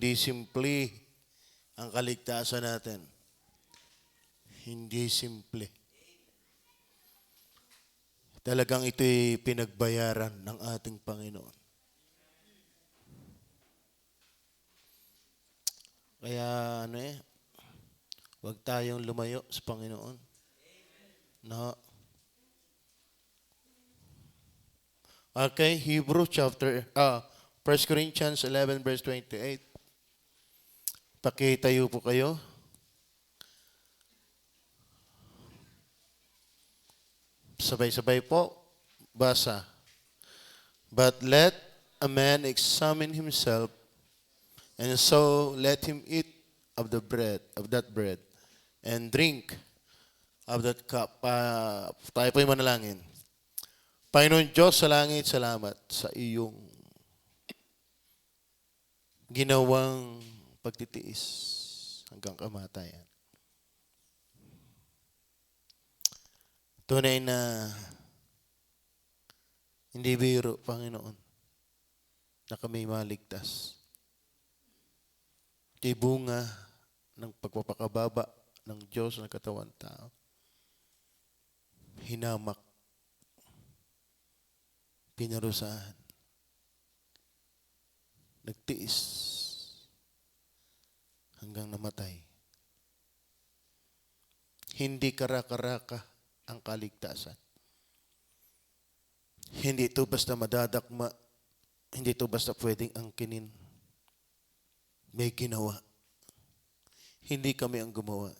hindi simple ang kaligtasan natin. Hindi simple. Talagang ito'y pinagbayaran ng ating Panginoon. Kaya huwag tayong lumayo sa Panginoon. No. Okay, Hebrew chapter 1 Corinthians 11 verse 28. Pakitayo po kayo. Sabay-sabay po. Basa. But let a man examine himself, and so let him eat of that bread, and drink of that cup. Tayo po'y manalangin. Panginoon Diyos sa langit, salamat sa iyong ginawang pagtitiis hanggang kamatayan. Tunay na hindi biro, Panginoon, na kami maligtas. Ito'y bunga ng pagpapakababa ng Diyos na katawan tao. Hinamak, pinarusahan, nagtiis, hanggang namatay. Hindi karaka-raka ang kaligtasan. Hindi ito basta madadakma, hindi ito basta pwedeng angkinin. May ginawa. Hindi kami ang gumawa.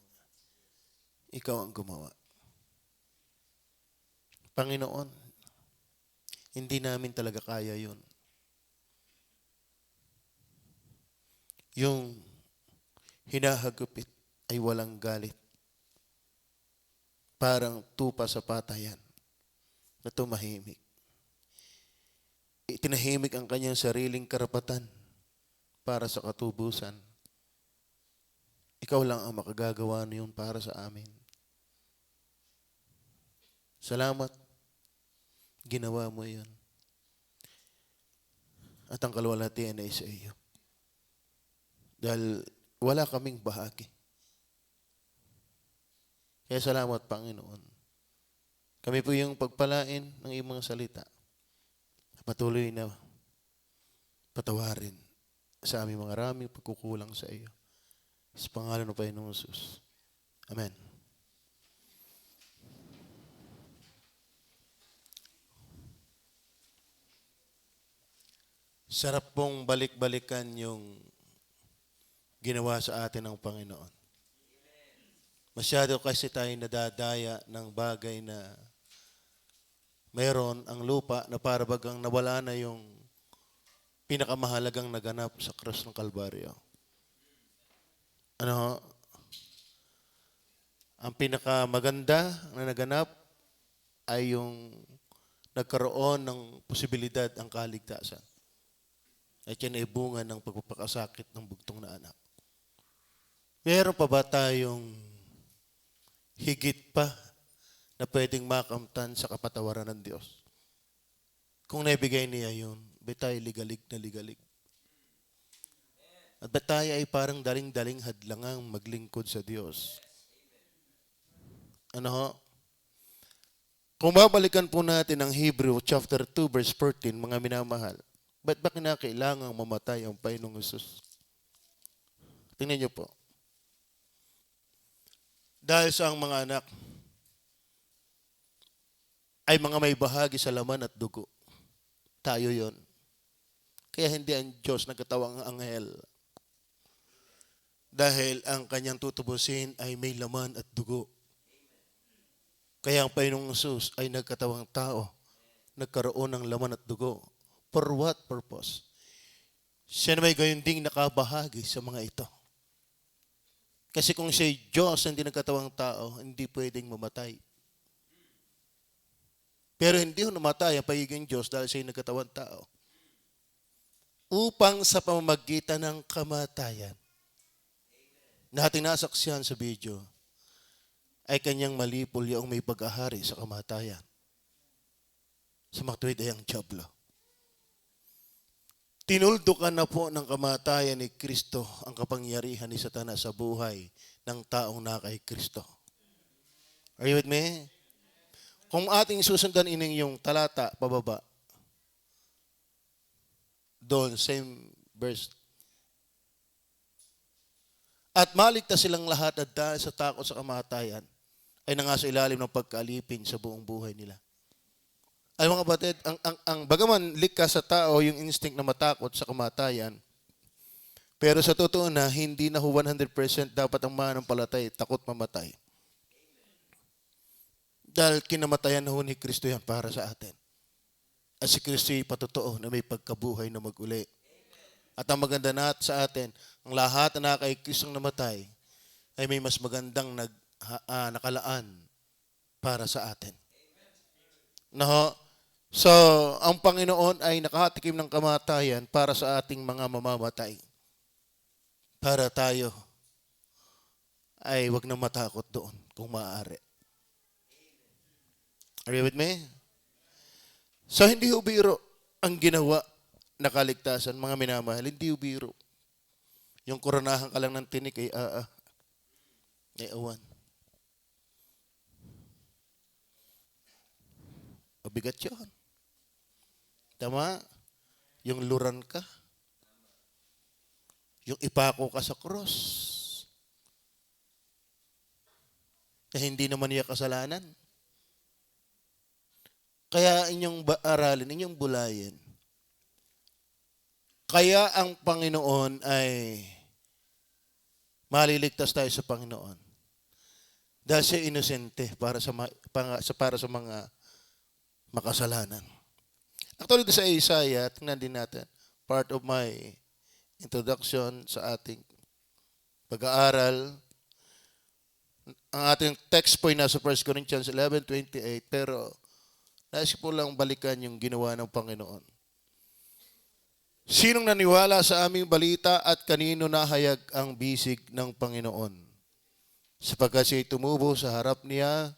Ikaw ang gumawa. Panginoon, hindi namin talaga kaya yun. Yung hinahagupit ay walang galit. Parang tupa sa patayan na tumahimik. Itinahimik ang kanyang sariling karapatan para sa katubusan. Ikaw lang ang makagagawa niyon para sa amin. Salamat. Ginawa mo yan. At ang kaluwalhatian ay sa iyo. Dahil wala kaming bahagi. Kaya salamat, Panginoon. Kami po yung pagpalain ng iyong mga salita. Patuloy na patawarin sa aming mga raming pagkukulang sa iyo. Sa pangalan ng Panginoong Jesus. Amen. Sarap pong balik-balikan yung ginawa sa atin ng Panginoon. Masyado kasi tayo nadadaya ng bagay na mayroon ang lupa na para bagang nawala na yung pinakamahalagang naganap sa krus ng Kalbaryo. Ang pinakamaganda na naganap ay yung nagkaroon ng posibilidad ang kaligtasan. At yan ay bunga ng pagpapakasakit ng bugtong na anak. Meron pa ba tayong higit pa na pwedeng makamtan sa kapatawaran ng Diyos? Kung naibigay niya yun, tayo ligalig na ligalig. At tayo ay parang daling-daling hadlangang maglingkod sa Diyos. Kung babalikan po natin ang Hebrew chapter 2 verse 14, mga minamahal, ba't ba kinakailangang mamatay ang Panginoong Hesus? Tingnan niyo po. Dahil sa ang mga anak ay mga may bahagi sa laman at dugo. Tayo yon. Kaya hindi ang Diyos nagkatawang anghel. Dahil ang kanyang tutubusin ay may laman at dugo. Kaya ang Panginoong Hesus ay nagkatawang tao. Nagkaroon ng laman at dugo. For what purpose? Siya na may gayon ding nakabahagi sa mga ito. Kasi kung siya'y Diyos hindi nagkatawang tao, hindi pwedeng mamatay. Pero hindi namatay ang pagiging Diyos dahil siya'y nagkatawang tao. Upang sa pamamagitan ng kamatayan, na ating nasaksihan sa video, ay kanyang malipol yung may pag-ahari sa kamatayan. Sa matuwid ay ang Diablo. Tinuldukan na po ng kamatayan ni Kristo ang kapangyarihan ni Satanas sa buhay ng taong nakay Kristo. Are you with me? Kung ating susundan yung talata pababa, doon, same verse. At maligtas silang lahat at dahil sa takot sa kamatayan, ay nangasa ilalim ng pagkaalipin sa buong buhay nila. Ay mga kapatid, ang bagaman likas sa tao yung instinct na matakot sa kamatayan, pero sa totoo na, hindi na 100% dapat ang mananampalatay takot mamatay. Dahil kinamatayan na ni Kristo yan para sa atin. At si Kristo ay patotoo na may pagkabuhay na mag-uli. At ang maganda na sa atin, ang lahat na kay Kristong namatay ay may mas magandang nakalaan para sa atin. No? So, ang Panginoon ay nakatikim ng kamatayan para sa ating mga mamamatay. Para tayo ay wag na matakot doon kung maaari. Are you with me? So, hindi biro ang ginawa na kaligtasan, mga minamahal. Hindi biro. Yung koronahan ka lang ng tinik ay ay awan. Mabigat yun. Tama? Yung luran ka. Yung ipako ka sa cross. Na hindi naman niya kasalanan. Kaya inyong aralin, inyong bulayin. Kaya ang Panginoon ay maliligtas tayo sa Panginoon. Dahil siya inosente para sa mga makasalanan. Actually, sa Isaiah, tingnan din natin, part of my introduction sa ating pag-aaral. Ang ating text po ay nasa 1 Corinthians 11:28, pero nais ko lang balikan yung ginawa ng Panginoon. Sinong naniwala sa aming balita at kanino nahayag ang bisig ng Panginoon? Sapagkat siya'y tumubo sa harap niya,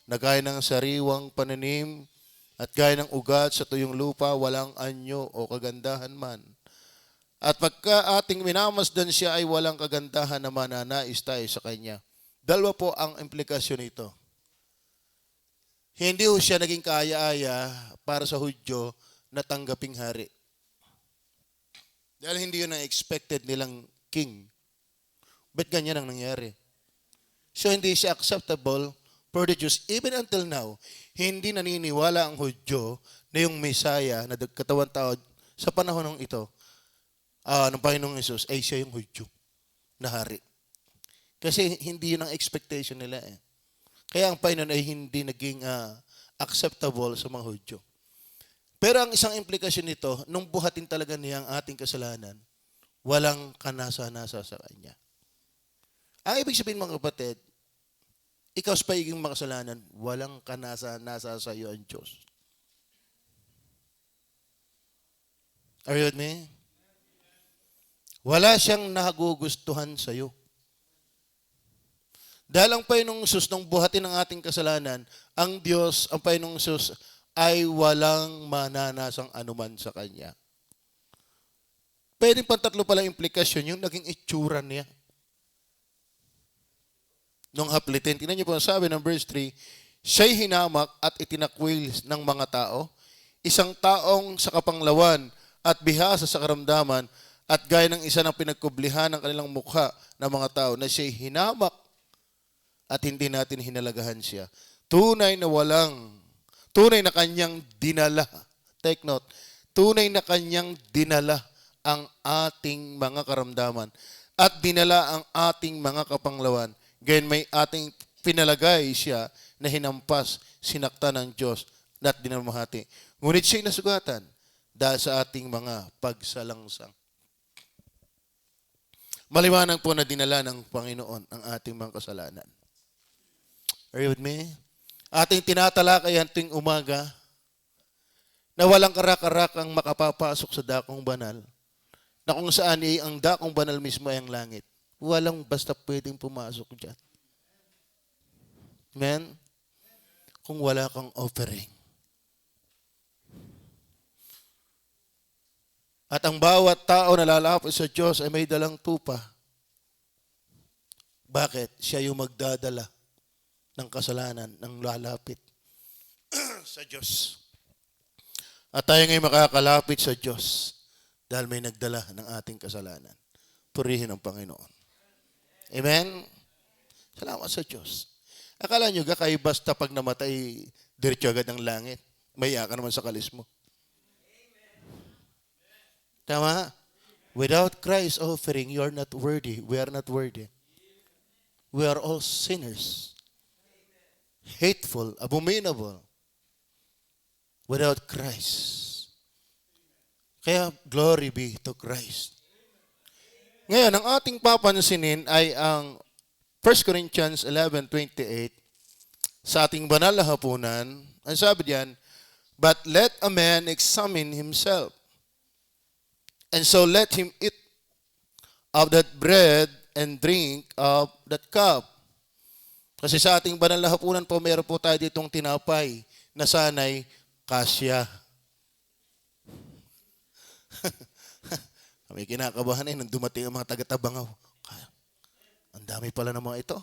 na gaya ng sariwang pananim, at gaya ng ugat sa tuyong lupa, walang anyo o kagandahan man. At pagka ating minamasdan siya ay walang kagandahan na mananais tayo sa kanya. Dalawa po ang implikasyon nito. Hindi ho siya naging kaaya-aya para sa Hudyo na tanggaping hari. Dahil hindi yun ang expected nilang king. Ba't ganyan ang nangyari? So hindi siya acceptable for the Jews. Even until now, hindi naniniwala ang Hudyo na yung Messiah na katawan tao sa panahon ng ito, ng Panginoong Hesus, ay siya yung Hudyo na hari. Kasi hindi yun ang expectation nila eh. Kaya ang Panginoon ay hindi naging acceptable sa mga Hudyo. Pero ang isang implikasyon nito, nung buhatin talaga niya ang ating kasalanan, walang kanasa-nasa sa Kanya. Ang ibig sabihin mga kapatid, ikaw sa pagiging makasalanan, walang kanasa-nasa sa iyo ang Diyos. Are you with me? Wala siyang nagugustuhan sa iyo. Dahil ang Panginoong Hesus nung buhatin ang ating kasalanan, ang Diyos, ang Panginoong Hesus, ay walang mananasang anuman sa Kanya. Pwedeng pantatlo palang implikasyon yung naging itsura niya. Nung haplitin, tingnan niyo po, sabi ng verse 3, siya'y hinamak at itinakwil ng mga tao, isang taong sa kapanglawan at bihasa sa karamdaman, at gaya ng isa ng pinagkublihan ng kanilang mukha ng mga tao, na siya'y hinamak at hindi natin hinalagahan siya. Tunay na kanyang dinala. Take note. Tunay na kanyang dinala ang ating mga karamdaman at dinala ang ating mga kapanglawan. Gayon may ating pinalagay siya na hinampas, sinaktan ng Diyos at dinamahati. Ngunit siya'y nasugatan dahil sa ating mga pagsalangsang. Maliwanag po na dinala ng Panginoon ang ating mga kasalanan. Are you with me? Ating tinatalakayan tuwing umaga na walang karak-karakang makapapasok sa dakong banal, na kung saan ang dakong banal mismo ay ang langit. Walang basta pwedeng pumasok dyan. Amen? Kung wala kang offering. At ang bawat tao na lalapit sa Diyos ay may dalang tupa. Bakit? Siya yung magdadala ng kasalanan, ng lalapit sa Diyos. At tayo ngayon makakalapit sa Diyos dahil may nagdala ng ating kasalanan. Purihin ang Panginoon. Amen? Salamat sa Diyos. Akala nyo kayo basta pag namatay, diretso agad ng langit. May ka naman sa kalis mo. Tama? Without Christ's offering, you are not worthy. We are not worthy. We are all sinners. Hateful, abominable. Without Christ. Kaya, glory be to Christ. Ngayon, ang ating papansinin ay ang 1 Corinthians 11:28 sa ating banal na hapunan. Ang sabi diyan, but let a man examine himself, and so let him eat of that bread and drink of that cup. Kasi sa ating banal na hapunan po, meron po tayo ditong tinapay na sana'y kasya. Kami kinakabahan nung dumating ang mga taga-Tabangaw. Ang dami pala ng mga ito.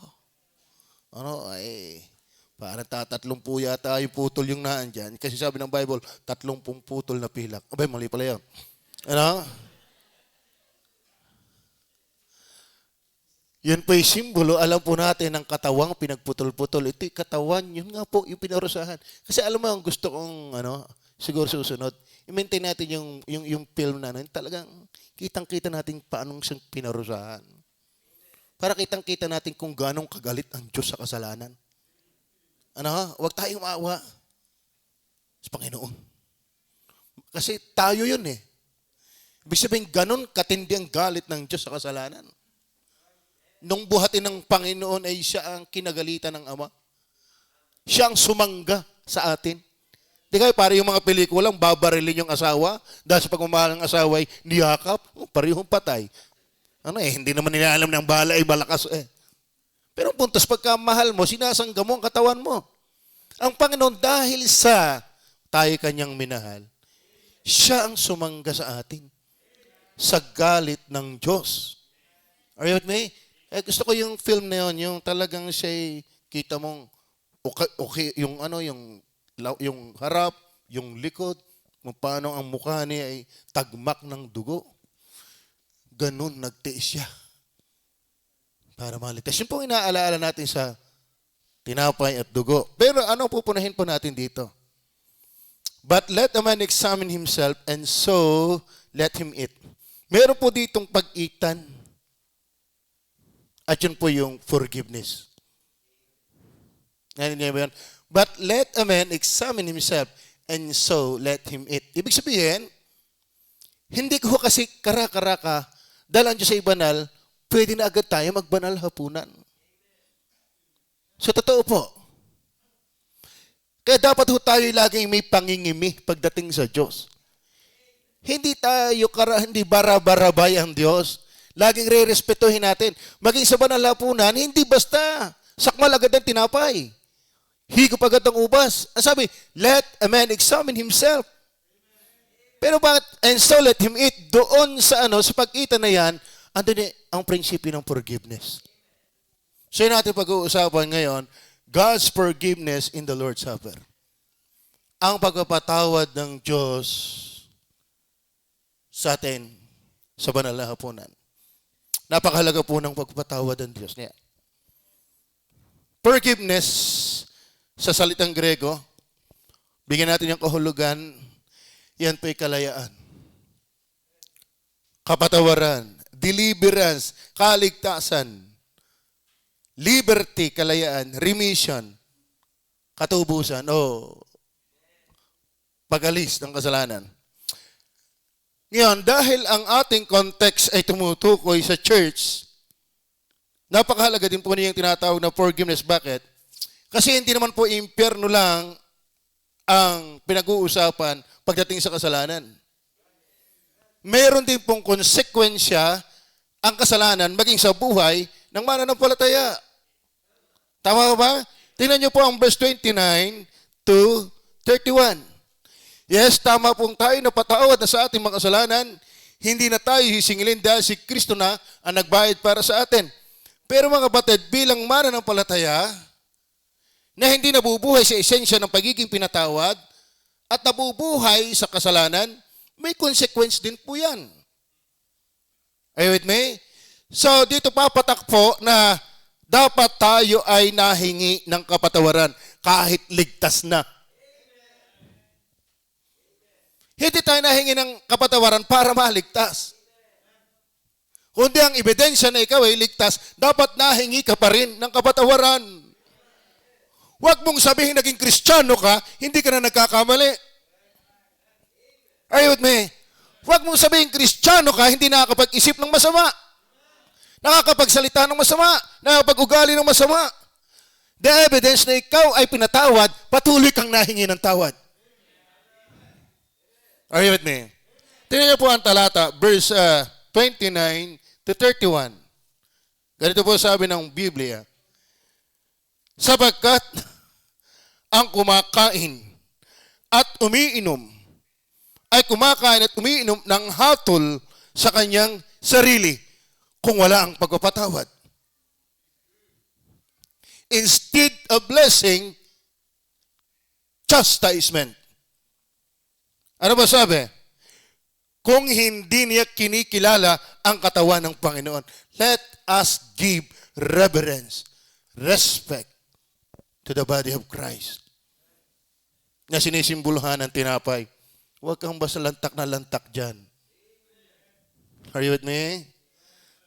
Parang 30 yata yung putol yung naan dyan. Kasi sabi ng Bible, 30 putol na pilak. Abay, mali pala yun. Yun po yung simbolo. Alam po natin ng katawang pinagputol-putol. Ito yung katawan, yun nga po yung pinarusahan. Kasi alam mo, ang gusto kong, siguro susunod, i-maintain natin yung film na, talagang kitang-kita natin paano siyang pinarusahan. Para kitang-kita natin kung ganong kagalit ang Diyos sa kasalanan. Huwag tayong maawa sa Panginoon. Kasi tayo yun eh. Ibig sabihin, ganon katindi ang galit ng Diyos sa kasalanan. Nung buhatin ng Panginoon ay siya ang kinagalitan ng Ama. Siya ang sumangga sa atin. Di kayo, para yung mga pelikulang babarilin yung asawa dahil sa pagmamahal ng asawa ay niyakap, parehong patay. Hindi naman nila alam ng bala ay malakas eh. Pero ang puntos, pagka mahal mo, sinasangga mo ang katawan mo. Ang Panginoon, dahil sa tayo kanyang minahal, siya ang sumangga sa atin sa galit ng Diyos. Are you with me? Gusto ko yung film na yun, yung talagang siya, kita mong, okay, yung harap, yung likod, kung paano ang mukha niya ay tagmak ng dugo. Ganun, nagtiis siya. Para malitas. Yun po inaalaala natin sa tinapay at dugo. Pero ano pupunahin po natin dito? But let a man examine himself, and so let him eat. Meron po ditong pag-itan. At yun po yung forgiveness. But let a man examine himself, and so let him eat. Ibig sabihin, hindi ko kasi kara-karaka, dahil ang Diyos ay banal, pwede na agad tayo magbanal hapunan. So, totoo po. Kaya dapat ho tayo laging may pangingimi pagdating sa Diyos. Hindi tayo hindi bara-barabay ang Diyos. Laging re-respetuhin natin. Maging sa banal hapunan, hindi basta sakmal agad ang tinapay. Higop agad ang ubas. Ang sabi, let a man examine himself. Pero bakit? And so let him eat. Doon sa sa pag-ita na yan, andun ang prinsipyo ng forgiveness. So yun natin pag-uusapan ngayon, God's forgiveness in the Lord's Supper. Ang pagpapatawad ng Diyos sa atin sa banal na hapunan. Napakahalaga po ng pagpapatawad ng Diyos niya. Forgiveness sa salitang Grego, bigyan natin yung kahulugan, yan po'y kalayaan. Kapatawaran, deliverance, kaligtasan, liberty, kalayaan, remission, katubusan, o pag-alis ng kasalanan. Ngayon, dahil ang ating context ay tumutukoy sa church, napakahalaga din po niya yung tinatawag na forgiveness. Bakit? Kasi hindi naman po impyerno lang ang pinag-uusapan pagdating sa kasalanan. Meron din pong konsekwensya ang kasalanan maging sa buhay ng mananampalataya. Tama ba? Tingnan niyo po ang verse 29 to 31. Yes, tama pong tayo napatawad na sa ating mga kasalanan. Hindi na tayo sisingilin dahil si Kristo na ang nagbayad para sa atin. Pero mga kapatid, bilang mananampalataya na hindi nabubuhay sa esensya ng pagiging pinatawad at nabubuhay sa kasalanan, may consequence din po yan. Are you with me? So dito papatak po na dapat tayo ay nahingi ng kapatawaran kahit ligtas na. Hindi tayo nahingi ng kapatawaran para maligtas. Kundi ang ebidensya na ikaw ay ligtas, dapat nahingi ka pa rin ng kapatawaran. Huwag mong sabihin naging Kristiyano ka, hindi ka na nagkakamali. Are you with me? Huwag mong sabihin Kristiyano ka, hindi nakakapag-isip ng masama. Nakakapagsalita ng masama, nakakapag-ugali ng masama. The evidence na ikaw ay pinatawad, patuloy kang nahingi ng tawad. Are you with me? Tingnan niyo po ang talata, verse 29 to 31. Ganito po sabi ng Biblia. Sapagkat ang kumakain at umiinom ay kumakain at umiinom ng hatol sa kanyang sarili kung wala ang pagpapatawad. Instead of blessing, chastisement. Ano ba sabi? Kung hindi niya kinikilala ang katawan ng Panginoon, let us give reverence, respect to the body of Christ na sinisimboluhan ng tinapay. Huwag kang basta lantak na lantak dyan. Are you with me?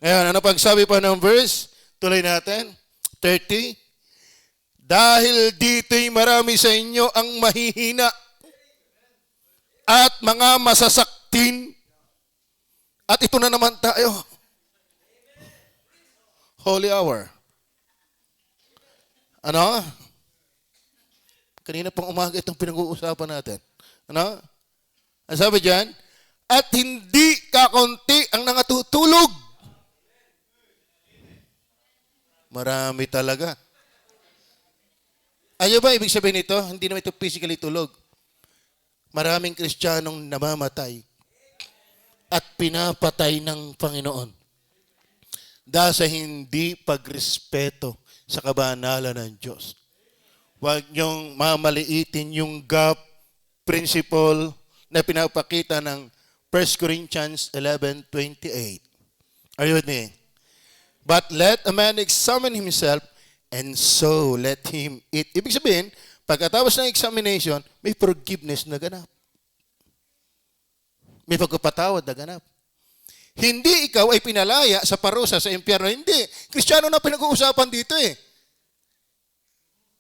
Ngayon, ano pagsabi pa ng verse? Tuloy natin. 30. Dahil dito'y marami sa inyo ang mahihina at mga masasaktin. At ito na naman tayo. Holy hour. Ano? Kanina pang umaga itong pinag-uusapan natin. Ano? Ang sabi dyan, at hindi kakunti ang nangatutulog. Marami talaga. Ayaw ba ibig sabihin nito? Hindi naman ito physically tulog. Maraming Kristiyanong namamatay at pinapatay ng Panginoon dahil sa hindi pagrespeto sa kabanalan ng Diyos. Huwag niyong mamaliitin yung gap principle na pinapakita ng 1 Corinthians 11:28. Are you with me? But let a man examine himself, and so let him eat. Ibig sabihin, pagkatapos ng examination, may forgiveness na ganap. May pagkapatawad na ganap. Hindi ikaw ay pinalaya sa parusa sa impyerno. Hindi. Kristiyano na pinag-uusapan dito eh.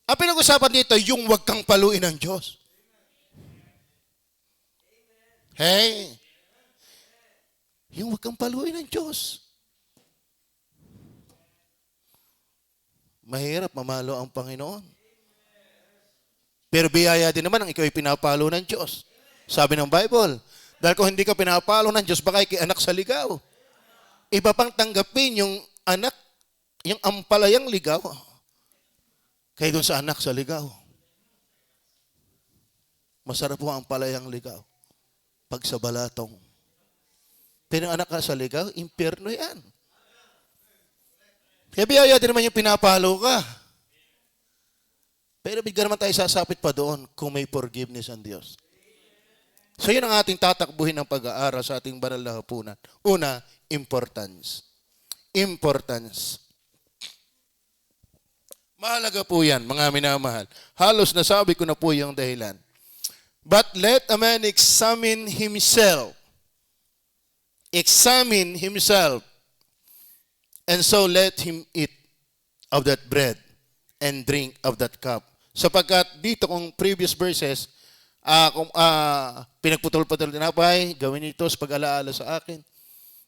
Ang pinag-uusapan dito, yung wag kang paluin ng Diyos. Hey. Yung wag kang paluin ng Diyos. Mahirap mamalo ang Panginoon. Pero biyaya din naman ang ikaw ay pinapalo ng Diyos. Sabi ng Bible, dahil kung hindi ka pinapalo ng Diyos, baka anak sa ligaw. Iba pang tanggapin yung anak, yung ampalayang ligaw, kaya doon sa anak sa ligaw. Masarap po ang ampalayang ligaw pag sa balatong. Pero anak ka sa ligaw, impyerno yan. Kaya biyaya din naman yung pinapalo ka. Pero bigyan naman tayo sasapit pa doon kung may forgiveness ang Diyos. So yun ang ating tatakbuhin ng pag-aaral sa ating banal na hapunan. Una, importance. Importance. Mahalaga po yan, mga minamahal. Halos nasabi ko na po yung dahilan. But let a man examine himself. Examine himself. And so let him eat of that bread and drink of that cup. Sapagkat dito kung previous verses, pinagputol-putol tinapay, gawin ito sa pag-alaala sa akin.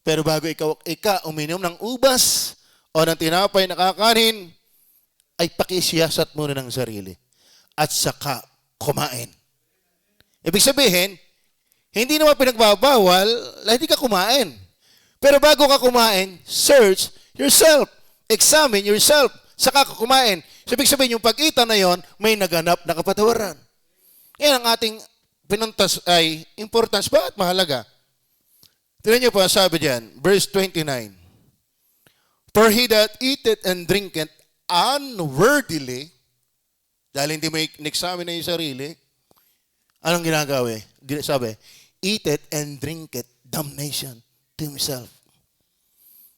Pero bago ikaw uminom ng ubas o ng tinapay na kakanin, ay pakisiyasat muna ng sarili at saka kumain. Ibig sabihin, hindi naman pinagbabawal na hindi ka kumain. Pero bago ka kumain, search yourself. Examine yourself. Saka ka kumain. So, ibig sabihin, yung pag-ita na yon, may naganap na kapatawaran. Yan ang ating pinuntas ay importance. Bakit mahalaga? Tignan niyo po ang sabi diyan, verse 29. For he that eateth and drinketh unworthily, dahil hindi mo in-examine na yung sarili, anong ginagawa? Sabi, eateth and drinketh damnation to himself.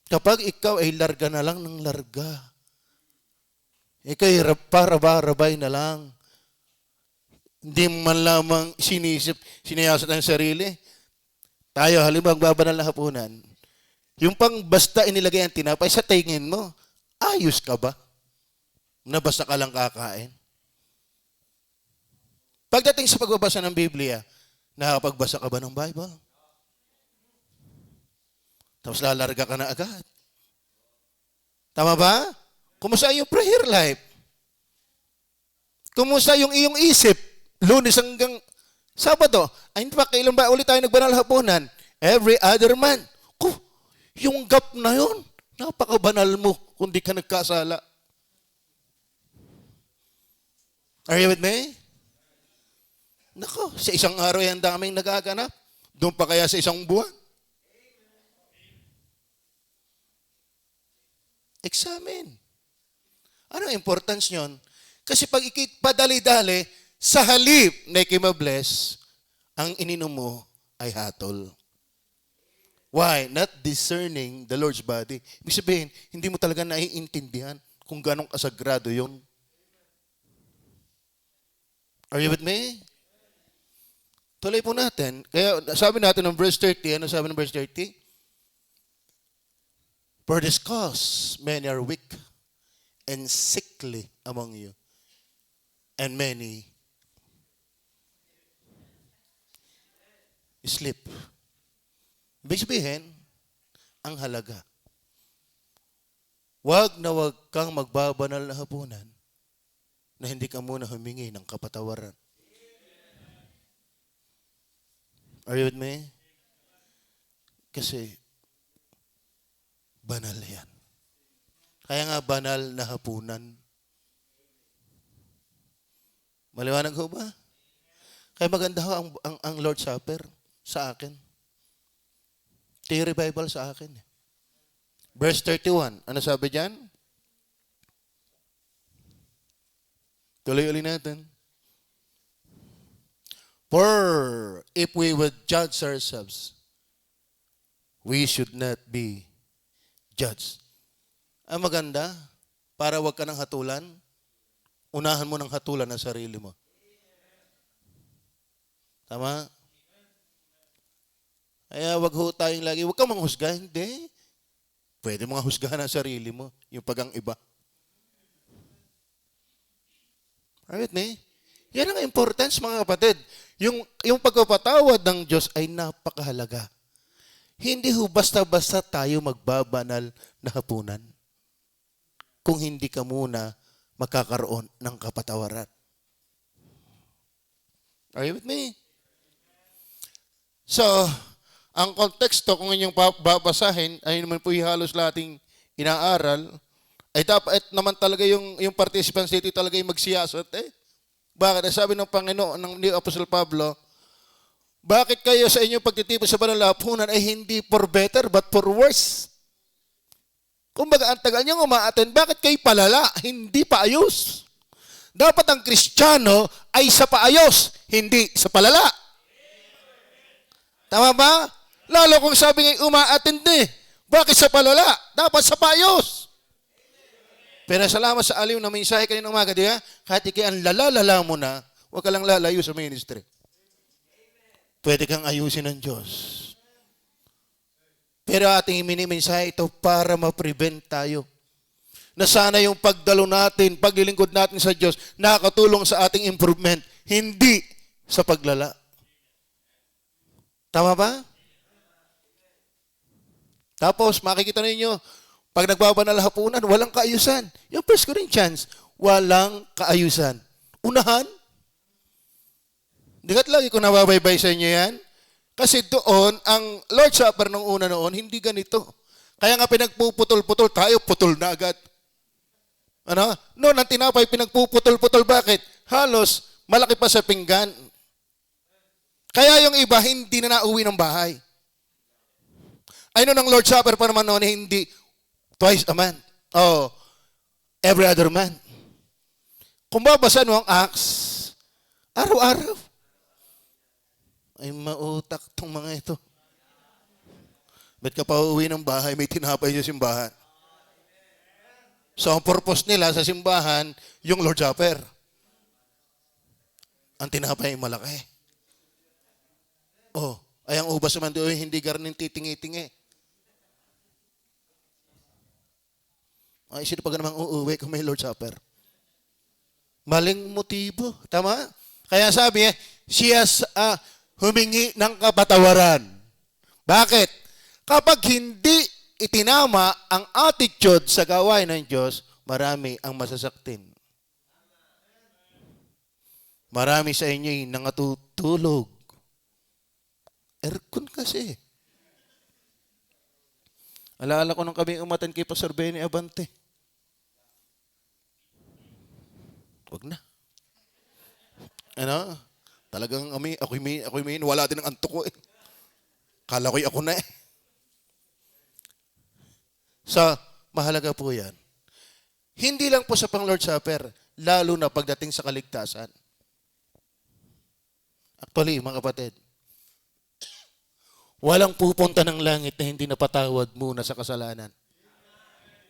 Kapag ikaw ay larga na lang ng larga, ikaw ay parabay na lang, hindi man lamang sinayasat ang sarili. Tayo, halimbawa, magbabanal na hapunan. Yung pang basta inilagay ang tinapay, sa tingin mo, ayos ka ba? Na basta ka lang kakain? Pagdating sa pagbabasa ng Biblia, nakakapagbasa ka ba ng Bible? Tapos lalarga ka na agad. Tama ba? Kumusta yung prayer life? Kumusta yung iyong isip? Lunes hanggang Sabado. Ay, hindi pa, kailan ba ulit tayo nagbanal hapunan? Every other month. Yung gap na yun, napakabanal mo kung di ka nagkasala. Are you with me? Nako, sa isang araw yan daming nagaganap. Doon pa kaya sa isang buwan? Examine. Ano ang importance nyon? Kasi pag padali-dali, sa halip na ikimabless, ang ininom mo ay hatol. Why? Not discerning the Lord's body. Ibig sabihin, hindi mo talaga naiintindihan kung ganong kasagrado yun. Are you with me? Tuloy po natin. Kaya sabi natin ng verse 30, ano sabi ng verse 30? For this cause, many are weak and sickly among you, and many sleep. Ibig sabihin, ang halaga. Wag kang magbabanal na hapunan na hindi ka muna humingi ng kapatawaran. Are you with me? Kasi, banal yan. Kaya nga banal na hapunan. Maliwanag ho ba? Kaya maganda ho ang Lord's Supper sa akin. Ito yung revival sa akin. Verse 31. Ano sabi dyan? Tuloy uli natin. For if we would judge ourselves, we should not be judged. Ang maganda, para wag ka ng hatulan, unahan mo ng hatulan ang sarili mo. Tama? Kaya wag ho tayong lagi, wag kang manghusga. Hindi. Pwede mga husgahan ang sarili mo, yung pagang iba. Right, me? Yan ang importance, mga kapatid. Yung pagpapatawad ng Diyos ay napakahalaga. Hindi ho basta-basta tayo magbabanal na hapunan kung hindi ka muna magkakaroon ng kapatawaran. Are you with me? So, ang konteksto kung inyong babasahin, ay naman po halos lating inaaral, ay dapat naman talaga yung participants dito talaga yung magsiyasat Bakit? Sabi ng Panginoon, ni Apostle Pablo, bakit kayo sa inyong pagtitipon sa banal na hapunan ay hindi for better but for worse? Kumbaga, ang tagal niyang umaaten, bakit kayo palala? Hindi paayos. Dapat ang Kristiyano ay sa paayos, hindi sa palala. Tama ba? Lalo kung sabi ngayon umaaten bakit sa palala? Dapat sa paayos. Pero salamat sa aliw na mensahe kaninang umaga, di ba? Kahit ikay ang lalala mo na, huwag ka lang lalayo sa ministry. Pwede kang ayusin ng Diyos. Pero ating minimensahe ito para ma-prevent tayo. Na sana yung pagdalo natin, paglilingkod natin sa Diyos, nakakatulong sa ating improvement, hindi sa paglala. Tama ba? Tapos, makikita ninyo, pag nagbabanal hapunan, walang kaayusan. Yung 1 Corinthians, walang kaayusan. Unahan. Di ka't lagi ko nababaybay sa inyo yan. Kasi doon, ang Lord's Supper nung una noon, hindi ganito. Kaya nga pinagpuputol-putol tayo, putol na agad. Ano? Noon, ang tinapay pinagpuputol-putol. Bakit? Halos, malaki pa sa pinggan. Kaya yung iba, hindi na nauwi ng bahay. Ay, no, ng Lord's Supper pa naman noon, hindi twice a month. Oh, every other month. Kung babasa mo ang Acts, araw-araw. Ay, mautak tong mga ito. Ba't ka pa uuwi ng bahay, may tinapay sa simbahan? So, ang purpose nila sa simbahan, yung Lord's Supper. Ang tinapay ay malaki. Oh, ay ang ubas naman doon, hindi garnin titingi-tingi. Ay, sino pa namang uuwi kung may Lord's Supper? Maling motibo. Tama? Kaya sabi siya humingi ng kapatawaran. Bakit? Kapag hindi itinama ang attitude sa gawain ng Diyos, marami ang masasaktin. Marami sa inyo'y nangatutulog. Aircon kasi. Alaala ko nung kami umatan kay Pastor Benny Abante. Wag na. Ano? Talagang ako'y may wala din ang antok ko eh. Kala ko'y ako na eh. So, mahalaga po yan. Hindi lang po sa pang Lord's Supper, lalo na pagdating sa kaligtasan. Actually, mga kapatid, walang pupunta ng langit na hindi napatawad muna sa kasalanan.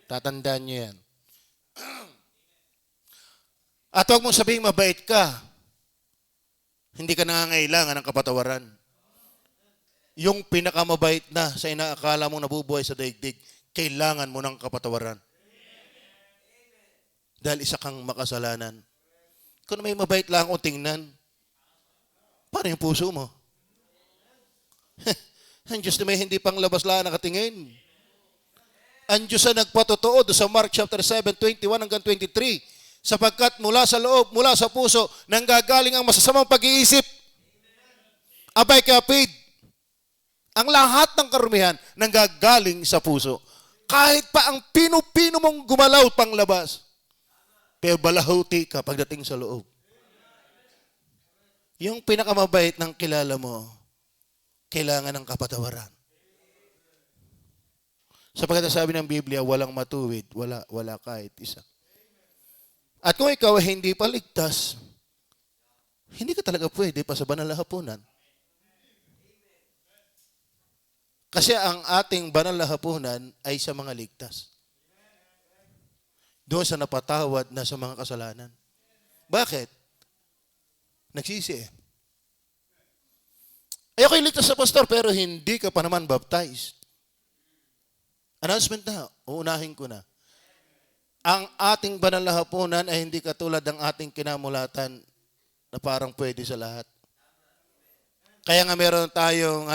Tatandaan niyo yan. At huwag mong sabihin mabait ka. Hindi ka nangangailangan ng kapatawaran. Yung pinakamabait na sa inaakala mong nabubuhay sa daigdig, kailangan mo ng kapatawaran. Dahil isa kang makasalanan. Kung may mabait lang kung tingnan, paano yung puso mo? Ang Diyos na may hindi pang labas lang nakatingin. Ang Diyos na nagpatotoo sa Mark chapter 7, 21 hanggang 23. Sapagkat mula sa loob, mula sa puso, nanggagaling ang masasamang pag-iisip. Abay kapid. Ang lahat ng karumihan nanggagaling sa puso. Kahit pa ang pino-pino mong gumalaw pang labas. Pero balahuti ka pagdating sa loob. Yung pinakamabait ng kilala mo, kailangan ng kapatawaran. Sapagkat sabi ng Biblia, walang matuwid, wala kahit isa. At kung ikaw ay hindi pa ligtas, hindi ka talaga pwede pa sa banal na hapunan. Kasi ang ating banal na hapunan ay sa mga ligtas. Doon sa napatawad na sa mga kasalanan. Bakit? Nagsisi eh. Ay ako'y ligtas sa pastor pero hindi ka pa naman baptized. Announcement na, uunahin ko na. Ang ating banal na hapunan ay hindi katulad ng ating kinamulatan na parang pwede sa lahat. Kaya nga meron tayong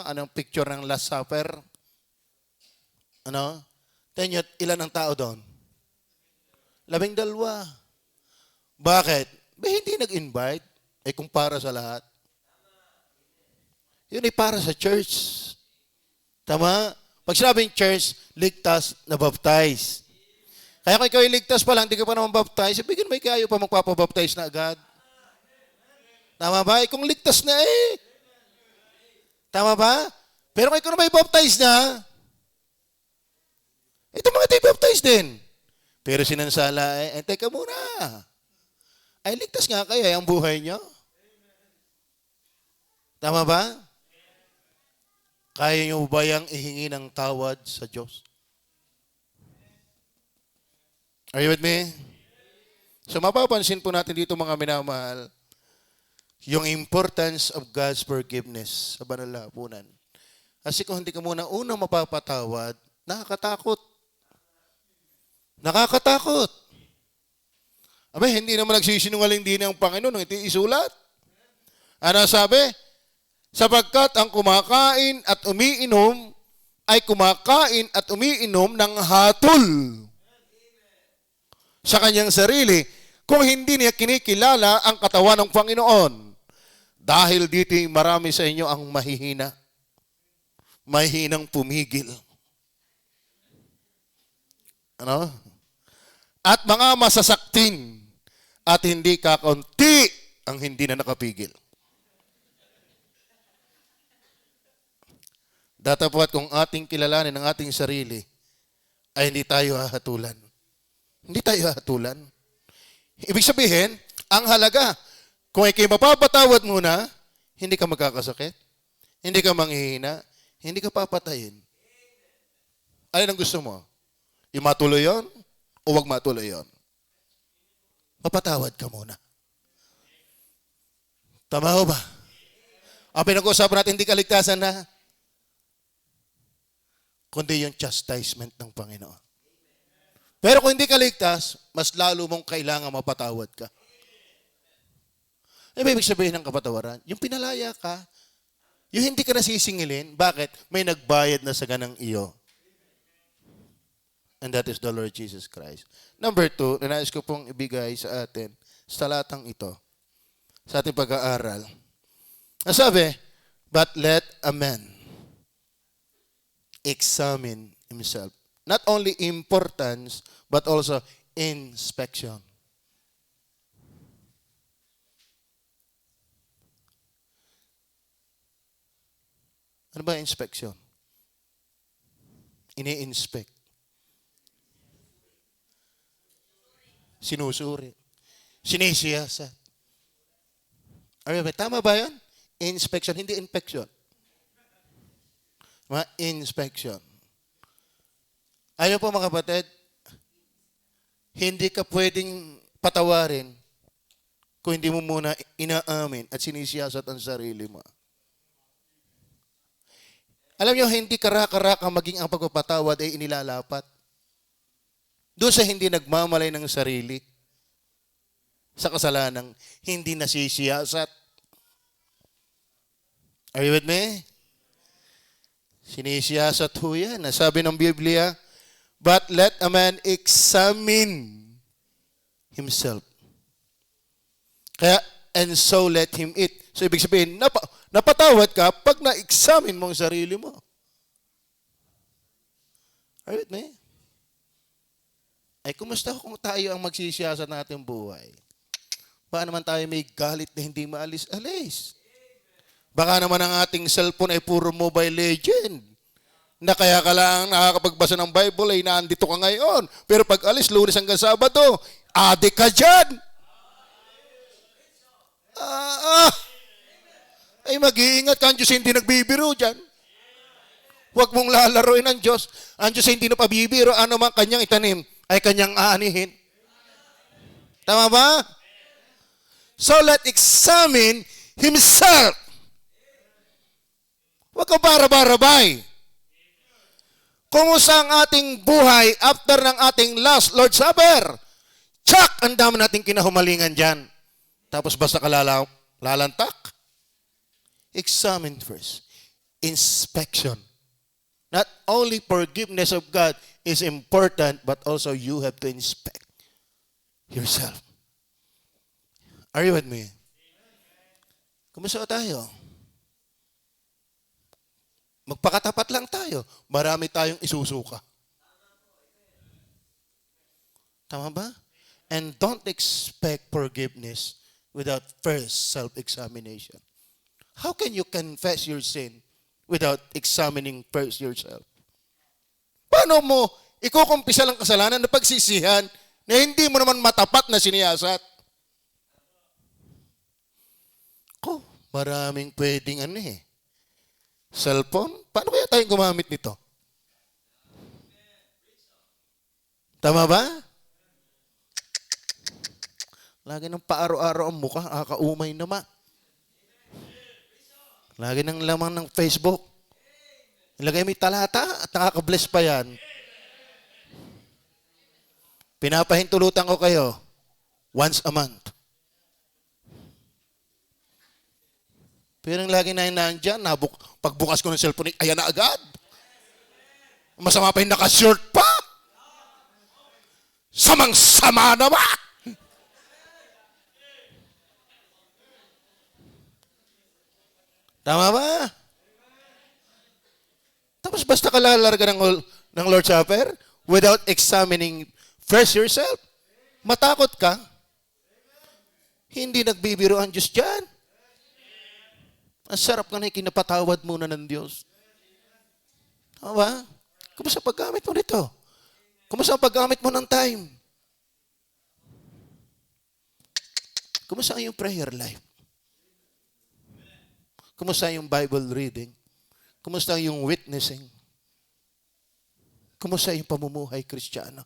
anong picture ng Last Supper? Ano? Tenyot, ilan ang tao doon? 12. Bakit? Hindi nag-invite. Kung para sa lahat. Yun ay para sa church. Tama? Pag sinabing church, ligtas na baptize. Kaya kung ikaw ay ligtas pa lang, hindi ka pa naman baptize, bigyan may kayo pa magpapabaptize na agad. Tama ba? Kung ligtas na eh. Tama ba? Pero kung ikaw na may baptize na, ito mga tayo baptize din. Pero sinansala, teka muna. Ay, ligtas nga kayo, ang buhay nyo. Tama ba? Kaya nyo ba yung ihingi ng tawad sa Diyos? Are you with me? So mapapansin po natin dito mga minamahal, yung importance of God's forgiveness sa banal na hapunan. Kasi kung hindi ka muna unang mapapatawad, nakakatakot. Nakakatakot. Abay, hindi naman nagsisinungaling din ang Panginoon, ito isulat. Ano sabi? Sapagkat ang kumakain at umiinom ay kumakain at umiinom ng hatol sa kanyang sarili kung hindi niya kinikilala ang katawan ng Panginoon. Dahil dito marami sa inyo ang mahihina. Mahihinang pumigil. Ano? At mga masasaktin at hindi kakaunti ang hindi na nakapigil. Datapwat kung ating kilalanin ang ating sarili, ay hindi tayo hahatulan. Hindi tayo hahatulan. Ibig sabihin, ang halaga, kung ikay mapapatawad muna, hindi ka magkakasakit, hindi ka manghihina, hindi ka papatayin. Alin ang gusto mo? Yung matuloy yun o wag matuloy yun? Mapatawad ka muna. Tama ho ba? Ang pinag-uusapan natin, hindi kaligtasan na, kundi yung chastisement ng Panginoon. Pero kung hindi ka ligtas, mas lalo mong kailangan mapatawad ka. Ano ibig sabihin ng kapatawaran? Yung pinalaya ka, yung hindi ka nasisingilin, bakit? May nagbayad na sa ganang iyo. And that is the Lord Jesus Christ. Number 2, na nais ko pong ibigay sa atin, sa talatang ito, sa ating pag-aaral. Nasabi, but let a man examine himself. Not only importance, but also inspection. Ano ba inspection? Ini-inspect. Sinusuri. Sinisiyasat. Tama ba yun? Inspection, hindi infection. Inspection. Ayaw po mga kapatid, hindi ka pwedeng patawarin kung hindi mo muna inaamin at sinisiyasat ang sarili mo. Alam niyo, hindi karaka-raka maging ang pagpapatawad ay inilalapat. Doon sa hindi nagmamalay ng sarili, sa kasalanang hindi nasisiyasat. Are you with me? Sinisiyasat ho yan. Nasabi ng Biblia, but let a man examine himself. Kaya, and so let him eat. So, ibig sabihin, napatawad ka pag na-examine mo ang sarili mo. Are you with me? Ay, kumusta kung tayo ang magsisiyasat ng ating buhay? Baka naman tayo may galit na hindi maalis-alis. Baka naman ang ating cellphone ay puro Mobile Legend. Na kaya ka lang nakakapagbasa ng Bible ay naandito ka ngayon. Pero pag alis, Lunes hanggang Sabado, adik ka dyan. Ay mag-iingat ka, ang Diyos hindi nagbibiro dyan. Huwag mong lalaroin ang Diyos. Ang Diyos hindi na pabibiro, ano man kanyang itanim, ay kanyang aanihin. Tama ba? So let examine himself. Huwag ka bara-barabay. Kumusta ang ating buhay after ng ating last Lord's Supper? Tsak! Ang dami nating kinahumalingan dyan. Tapos basta ka lalantak? Examine first. Inspection. Not only forgiveness of God is important, but also you have to inspect yourself. Are you with me? Kumusta tayo? Magpakatapat lang tayo. Marami tayong isusuka. Tama ba? And don't expect forgiveness without first self-examination. How can you confess your sin without examining first yourself? Paano mo ikukumpisa lang kasalanan na pagsisihan na hindi mo naman matapat na siniyasat? Maraming pwedeng cellphone? Paano kaya tayong gumamit nito? Tama ba? Lagi ng paaro-aro ang mukha, kakaumay naman. Lagi ng laman ng Facebook. Ilagay mo yung talata at nakaka-bless pa yan. Pinapahintulutan ko kayo once a month. Pero yung lagi na nandyan, pagbukas ko ng cellphone, ayan na agad. Masama pa yung naka-short pa. Samang-sama na ba? Tama ba? Tapos basta ka lalarga ng Lord's Supper without examining first yourself. Matakot ka. Hindi nagbibiro ang Diyos dyan. Ang sarap ka na ikinapatawad muna ng Diyos. Ba? Kumusta paggamit mo nito? Kumusta ang paggamit mo ng time? Kumusta ang iyong prayer life? Kumusta yung Bible reading? Kumusta yung witnessing? Kumusta yung pamumuhay Kristiyano?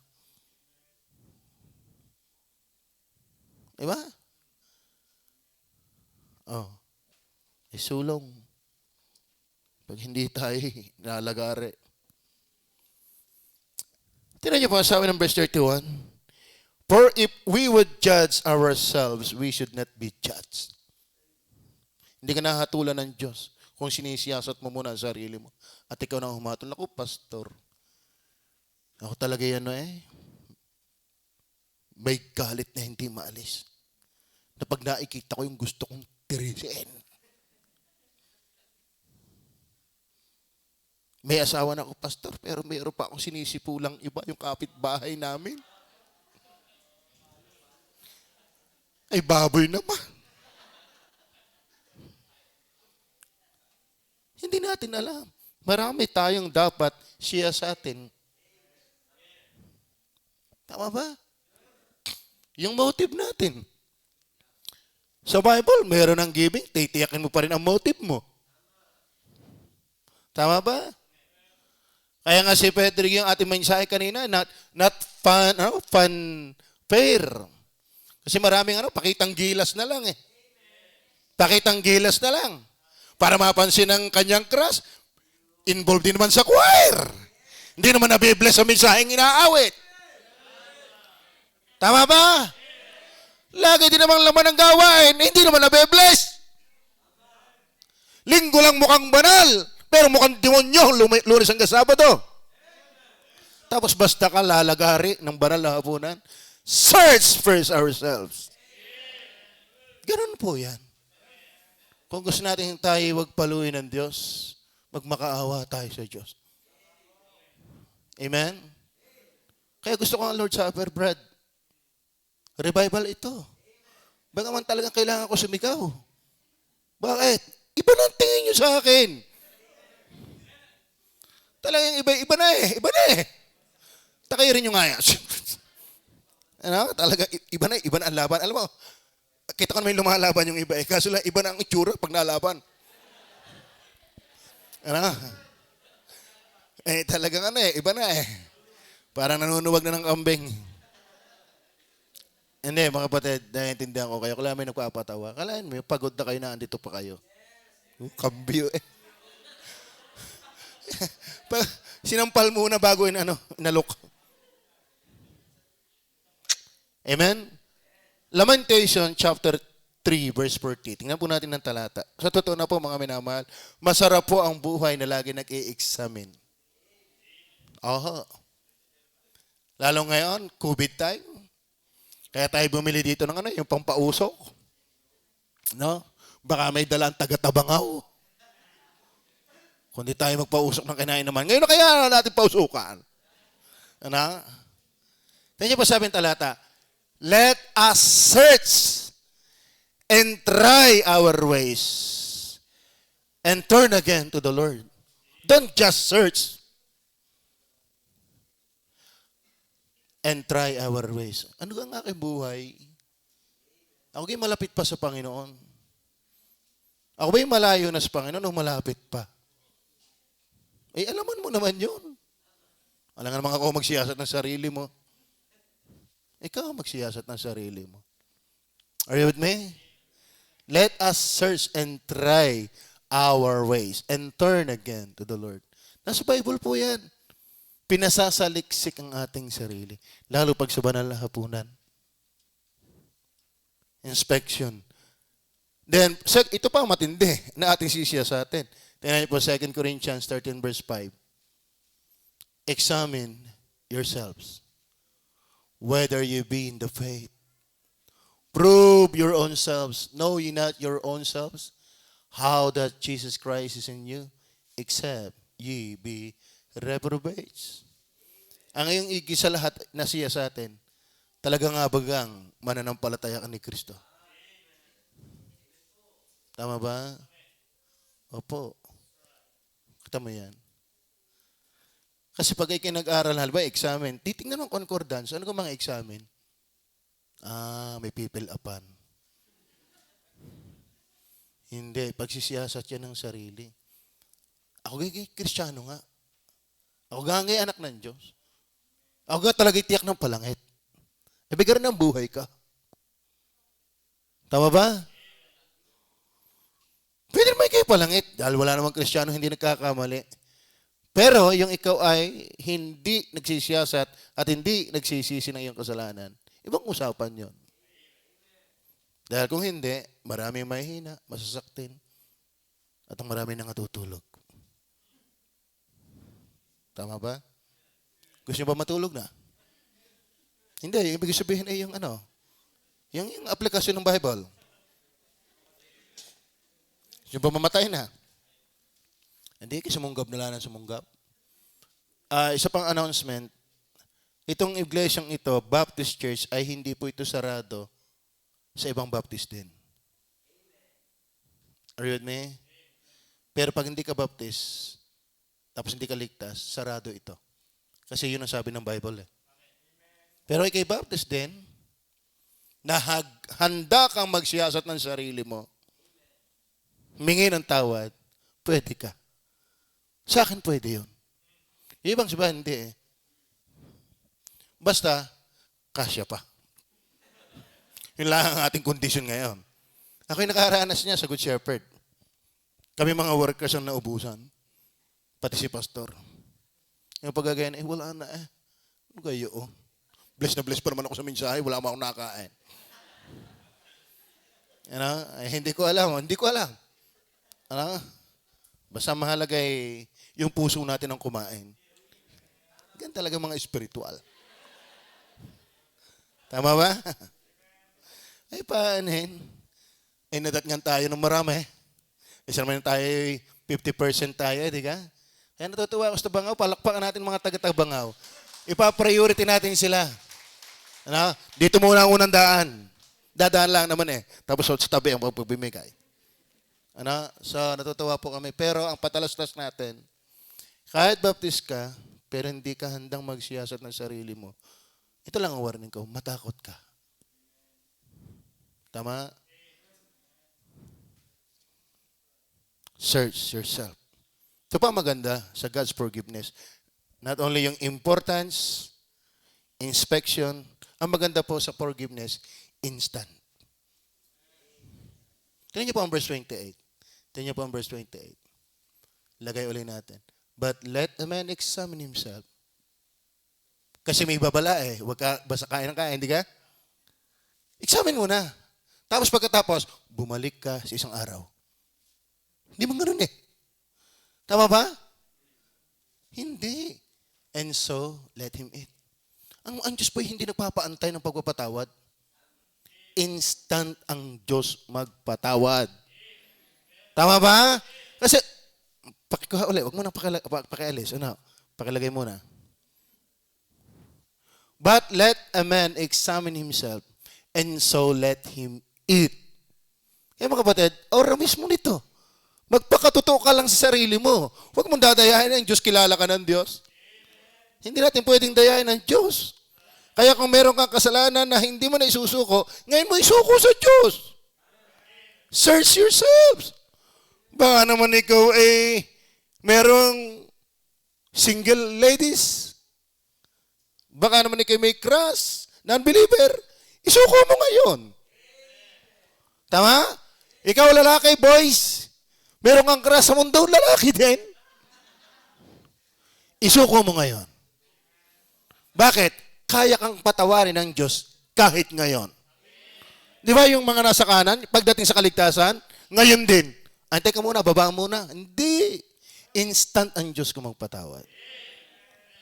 Diba? Oh, isulong. Pag hindi tayo nalagari. Tingnan niyo po, sabi ng verse 31, for if we would judge ourselves, we should not be judged. Hindi ka nahatulan ng Diyos kung sinisiyasat mo muna ang sarili mo. At ikaw nang humatol. Ako, pastor. Ako talaga yan may galit na hindi maalis. Na pag nakikita ko yung gusto kong tirisin. May asawa na ako, pastor, pero mayroon pa akong sinisipulang iba, yung kapitbahay namin. Ay, baboy naman. Hindi natin alam. Marami tayong dapat siya sa atin. Tama ba? Yung motive natin. Sa Bible, meron ng giving, titiyakin mo pa rin ang motive mo. Tama ba? Kaya nga si Pedro yung ating mensahe kanina, not fun fair. Kasi maraming pakitang gilas na lang eh. Pakitang gilas na lang. Para mapansin ang kanyang crush, involved din naman sa choir. Hindi naman nabibless sa mensaheng inaawit. Tama ba? Lagi din namang laman ng gawain, hindi naman nabibless. Linggo lang mukhang banal, pero mukhang demonyo, Lunes hanggang Sabado. Tapos basta ka lalagari ng banal na hapunan, search first ourselves. Ganun po yan. Kung gusto natin tayo wag paluin ng Diyos, magmakaawa tayo sa Diyos. Amen? Kaya gusto ko ang Lord Supper bread. Revival ito. Baka man talagang kailangan ko sumigaw. Bakit? Iba na ang tingin nyo sa akin. Talagang iba na eh. Iba na eh. Takay rin yung nga yan. Talaga, iba na ang laban. Alam mo, kita ko naman yung lumalaban yung iba eh. Kaso lang, iba na ang itsura pag nalaban. Talagang iba na eh. Parang nanunuwag na ng kambing. Hindi, mga kapatid, naiintindihan ko kayo. Kala may nagpapatawa. Kalahin mo, pagod na kayo na andito pa kayo. Kambyo eh. Sinampal muna bago inalok. Amen? Lamentation chapter 3 verse 40. Tingnan po natin ng talata. Sa totoo na po mga minamahal, masarap po ang buhay na lagi nag-i-examine. Lalo ngayon, COVID time. Kaya tayo bumili dito ng yung pampausok. No? Baka may dalang taga-tabangaw. Kung di tayo magpausok ng kinain naman. Ngayon na kaya natin pausukan. Tingnan niyo po sabi ng talata, let us search and try our ways and turn again to the Lord. Don't just search and try our ways. Ano ang aking buhay? Ako ba'y malapit pa sa Panginoon? Ako ba'y malayo na sa Panginoon o malapit pa? Alaman mo naman yun. Alam nga naman ako magsiyasat ng sarili mo. Ikaw magsiyasat ng sarili mo. Are you with me? Let us search and try our ways and turn again to the Lord. Nasa Bible po yan. Pinasasaliksik ang ating sarili. Lalo pag sa banal na hapunan. Inspection. Then, ito pa matindi na ating sisiya sa atin. Tingnan niyo po 2 Corinthians 13 verse 5. Examine yourselves whether you be in the faith. Prove your own selves. Know ye not your own selves how that Jesus Christ is in you, except ye be reprobates. Ang iyong igis sa lahat na siya sa atin, talaga nga bagang mananampalataya ka ni Kristo. Tama ba? Opo. Kita mo yan. Kasi pag ikay nag-aral, halimbawa, examen, titingnan ng concordance. Ano kung mga examen? May pipil-apan. Hindi, pagsisiyasat yan ng sarili. Ako gagay Kristiyano nga. Ako gagay anak ng Diyos. Ako ga talaga tiyak ng palangit. Ibigay rin ng buhay ka. Tama ba? Pwede naman kayo palangit. Dahil wala namang Kristiyano hindi nagkakamali. Pero yung ikaw ay hindi nagsisiyasat at hindi nagsisisi ng iyong kasalanan, ibang usapan yon. Dahil kung hindi, maraming mahihina, masasaktin, at ang marami nang natutulog. Tama ba? Gusto niyo ba matulog na? Hindi, yung ibig sabihin ay yung yung aplikasyon ng Bible. Gusto niyo ba mamatay na? Hindi, sumunggab na lang ng sumunggab. Isa pang announcement, itong iglesyang ito, Baptist Church, ay hindi po ito sarado sa ibang Baptist din. Are you with me? Pero pag hindi ka Baptist, tapos hindi ka ligtas, sarado ito. Kasi yun ang sabi ng Bible. Pero ikay Baptist din, na handa kang magsiyasat ng sarili mo, humingi ng tawad, pwede ka. Sa akin pwede yun. Yung ibang sabihin, hindi eh. Basta, kasya pa. Yun lang ang ating kondisyon ngayon. Ako'y nakaranas niya sa Good Shepherd. Kami mga workers ang naubusan. Pati si pastor. Yung pagkagayan, wala na eh. Ano kayo oh? Bless na bless pa naman ako sa mensahe, wala mo akong nakain. Hindi ko alam. Hindi ko alam. Basta mahalaga yung puso natin ang kumain. Yan talaga mga espiritual. Tama ba? Ay, paanin. Nadatngan tayo ng marami. Isa naman tayo, 50% tayo, di ka? Kaya natutuwa ako sa Tabangaw, palakpakan natin mga taga-Tabangaw. Ipa-priority natin sila. Dito muna ang unang daan. Dadaan lang naman eh. Tapos sa tabi ang pagbibigay. So, natutuwa po kami. Pero ang patalastas natin, kahit Baptist ka, pero hindi ka handang magsiyasat ng sarili mo, ito lang ang warning ko, matakot ka. Tama? Search yourself. Ito pa maganda sa God's forgiveness. Not only yung importance, inspection, ang maganda po sa forgiveness, instant. Tingnan niyo po ang verse 28. Tingnan niyo po ang verse 28. Lagay ulit natin. But let a man examine himself. Kasi may babala eh. Huwag ka basta kain ng kain, hindi ka? Examine mo na. Tapos pagkatapos, bumalik ka sa isang araw. Hindi mo ganun eh. Tama ba? Hindi. And so, let him eat. Ang Diyos po hindi nagpapaantay ng pagpapatawad. Instant ang Diyos magpatawad. Tama ba? Kasi, pakikuha ulit. Huwag mo nang pakialis. Pakilagay muna. But let a man examine himself, and so let him eat. Kaya mga kapatid, ora mismo nito. Magpakatotoo ka lang sa sarili mo. Huwag mong dadayahin ang Diyos, kilala ka ng Diyos. Hindi natin pwedeng dayahin ng Diyos. Kaya kung meron kang kasalanan na hindi mo na isusuko, ngayon mo isuko sa Diyos. Search yourselves. Baka naman ikaw merong single ladies. Baka naman ikaw may crush, non-believer. Isuko mo ngayon. Tama? Ikaw lalaki, boys. Meron kang crush sa mundo, lalaki din. Isuko mo ngayon. Bakit? Kaya kang patawarin ng Diyos kahit ngayon. Di ba yung mga nasa kanan, pagdating sa kaligtasan, ngayon din. Antay ka muna, baba muna. Hindi. Instant ang Diyos kung magpatawad.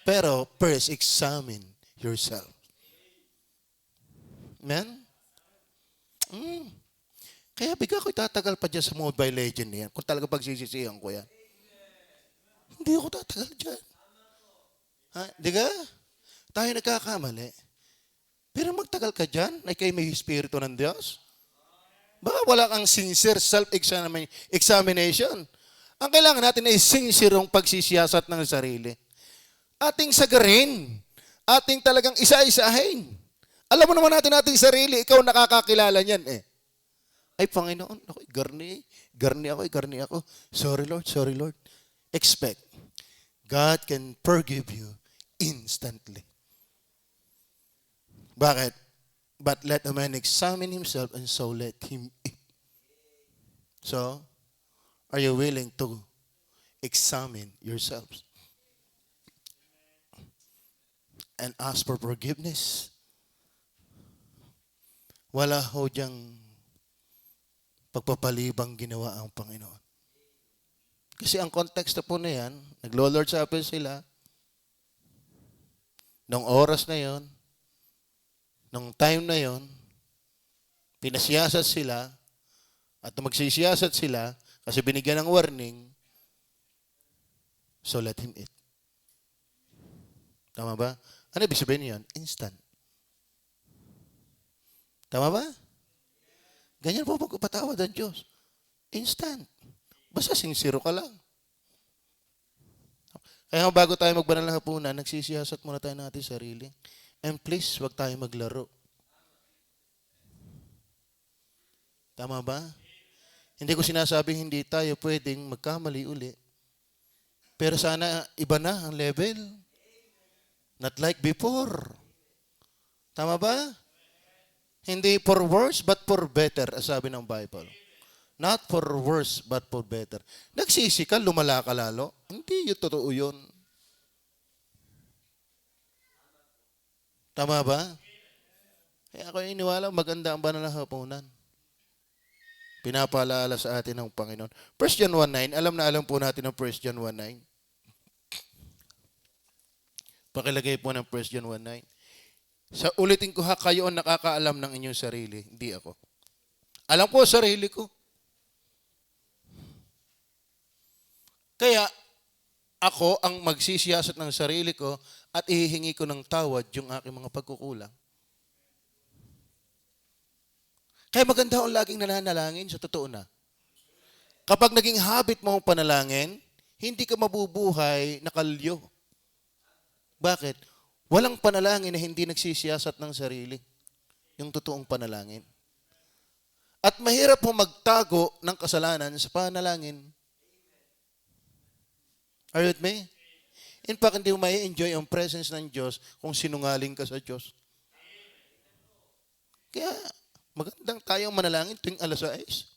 Pero first, examine yourself. Amen? Kaya bigla ko tatagal pa dyan sa Mobile Legend niyan kung talaga pagsisisihan ko yan. Hindi ako tatagal dyan. Di ka? Tayo nagkakamali. Pero magtagal ka dyan, ay kayo may Espiritu ng Diyos. Baka wala kang sincere self-examination. Ang kailangan natin ay sincerong pagsisiyasat ng sarili. Ating sagarin. Ating talagang isa-isahin. Alam mo naman natin ating sarili, ikaw nakakakilala niyan eh. Ay, Panginoon, ako, garni ako. Sorry Lord. Expect, God can forgive you instantly. Bakit? But let a man examine himself and so let him eat. So, are you willing to examine yourselves and ask for forgiveness? Wala ho diyang pagpapalibang ginawa ang Panginoon. Kasi ang konteksto po na yan, naglo-Lord's Supper sila, nung oras na yon, nung time na yon, pinasiyasat sila, at magsisiyasat sila, kasi binigyan ng warning, so let him eat. Tama ba? Ano ibig sabihin yan? Instant. Tama ba? Ganyan po pagpapatawad ang Diyos. Instant. Basta sincero ka lang. Kaya bago tayo magbanal ng hapunan, nagsisiyasat muna tayo natin sarili. And please, wag tayo maglaro. Tama ba? Hindi ko sinasabing hindi tayo pwedeng magkamali uli. Pero sana iba na ang level. Not like before. Tama ba? Hindi for worse, but for better, as sabi ng Bible. Not for worse, but for better. Nagsisi ka, lumala ka lalo. Hindi yung totoo yun. Tama ba? Kaya ako iniwala, maganda ang banal na hapunan. Pinapaalala sa atin ng Panginoon. 1 John 1:9, alam po natin ang 1 John 1:9. Pakilagay po ng 1 John 1:9. Sa ulitin ko ha, kayo ang nakakaalam ng inyong sarili, hindi ako. Alam ko sarili ko. Kaya ako ang magsisiyasat ng sarili ko at ihihingi ko ng tawad yung aking mga pagkukulang. Kaya maganda akong laging nananalangin, sa totoo na. Kapag naging habit mo ang panalangin, hindi ka mabubuhay na kalyo. Bakit? Walang panalangin na hindi nagsisiyasat ng sarili. Yung totoong panalangin. At mahirap mo magtago ng kasalanan sa panalangin. Are you with me? In fact, hindi mo mai-enjoy ang presence ng Diyos kung sinungaling ka sa Diyos. Kaya, magandang tayong manalangin tuwing alas 6.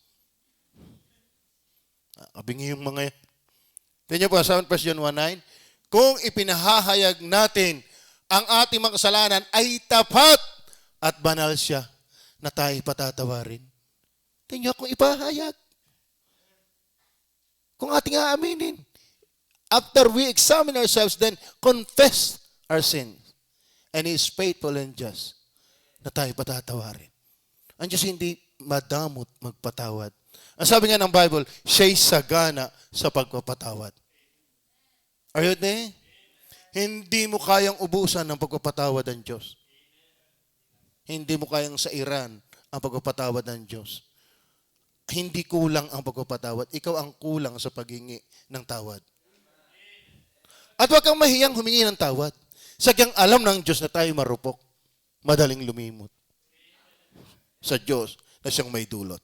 Kabingi yung mga yan. Tingnan niyo po, 1 John 1:9. Kung ipinahahayag natin ang ating mga kasalanan ay tapat at banal siya na tayo patatawarin. Tingnan niyo kung ipahayag. Kung ating aaminin. After we examine ourselves, then confess our sins. And He is faithful and just na tayo patatawarin. Ang Diyos hindi madamot magpatawad. Ang sabi nga ng Bible, siya'y sagana sa pagpapatawad. Are you there? Hindi mo kayang ubusan ng pagpapatawad ng Diyos. Hindi mo kayang sairan ang pagpapatawad ng Diyos. Hindi kulang ang pagpapatawad. Ikaw ang kulang sa paghingi ng tawad. At huwag kang mahiyang humingi ng tawad. Sagyang alam ng Diyos na tayo marupok. Madaling lumimot. Sa Diyos na siyang may dulot.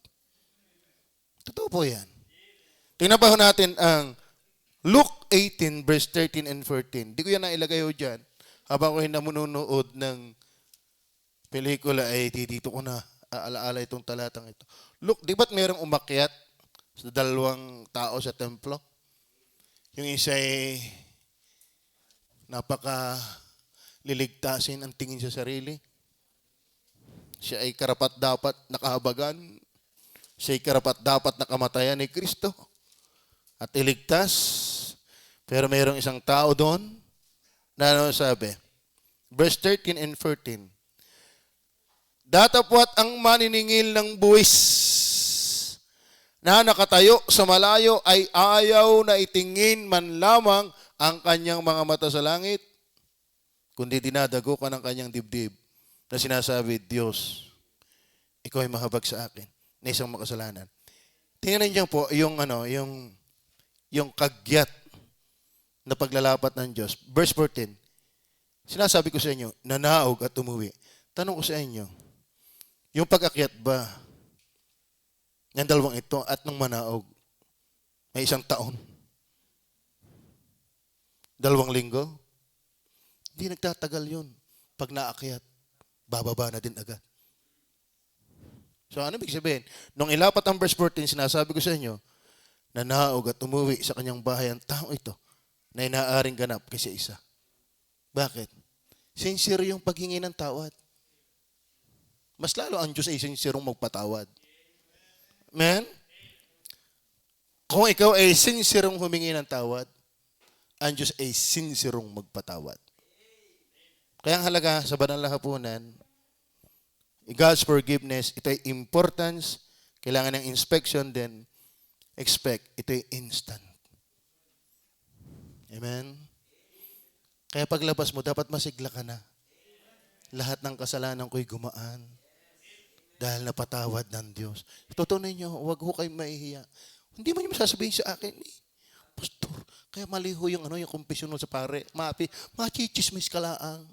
Totoo po yan. Tingnan pa ho natin ang Luke 18 verse 13 and 14. Di ko yan nailagay ho dyan. Habang ko namununood ng pelikula ay dito ko na aalaala itong talatang ito. Look, di ba't mayroong umakyat sa dalawang tao sa templo? Yung isa ay napaka liligtasin ang tingin sa sarili. Siya ay karapat-dapat nakahabagan. Siya ay karapat-dapat nakamatayan ni Kristo. At iligtas. Pero mayroong isang tao doon na ano sabi? Verse 13 and 14. Datapwat ang maniningil ng buwis na nakatayo sa malayo ay ayaw na itingin man lamang ang kanyang mga mata sa langit, kundi dinadago ka ng kanyang dibdib na sinasabi, Diyos, ikaw ay mahabag sa akin na isang makasalanan. Tingnan niyo po yung kagyat na paglalapat ng Diyos. Verse 14, sinasabi ko sa inyo, nanaog at umuwi. Tanong ko sa inyo, yung pag-akyat ba ng dalawang ito at nung manaog, may 1 taon? 2 linggo? Hindi nagtatagal yun. Pag naakyat, bababa na din agad. So ano ibig sabihin? Nung ilapat ang verse 14, sinasabi ko sa inyo, nanaog at umuwi sa kanyang bahay ang tao ito na inaaring ganap kasi isa. Bakit? Sincere yung paghingi ng tawad. Mas lalo ang Diyos ay sincerong magpatawad. Amen? Kung ikaw ay sincerong humingi ng tawad, ang Diyos ay sincerong magpatawad. Kaya ang halaga sa banal na hapunan, God's forgiveness, ito ay importance, kailangan ng inspection din, expect, ito ay instant. Amen? Kaya paglabas mo, dapat masigla ka na. Lahat ng kasalanan ko'y gumaan dahil napatawad ng Diyos. Tutunan niyo, huwag ho kayo mahihiya. Hindi mo niyo masasabihin sa akin, Pastor, kaya mali ho yung confession mo sa pare. Machichismis ka laang.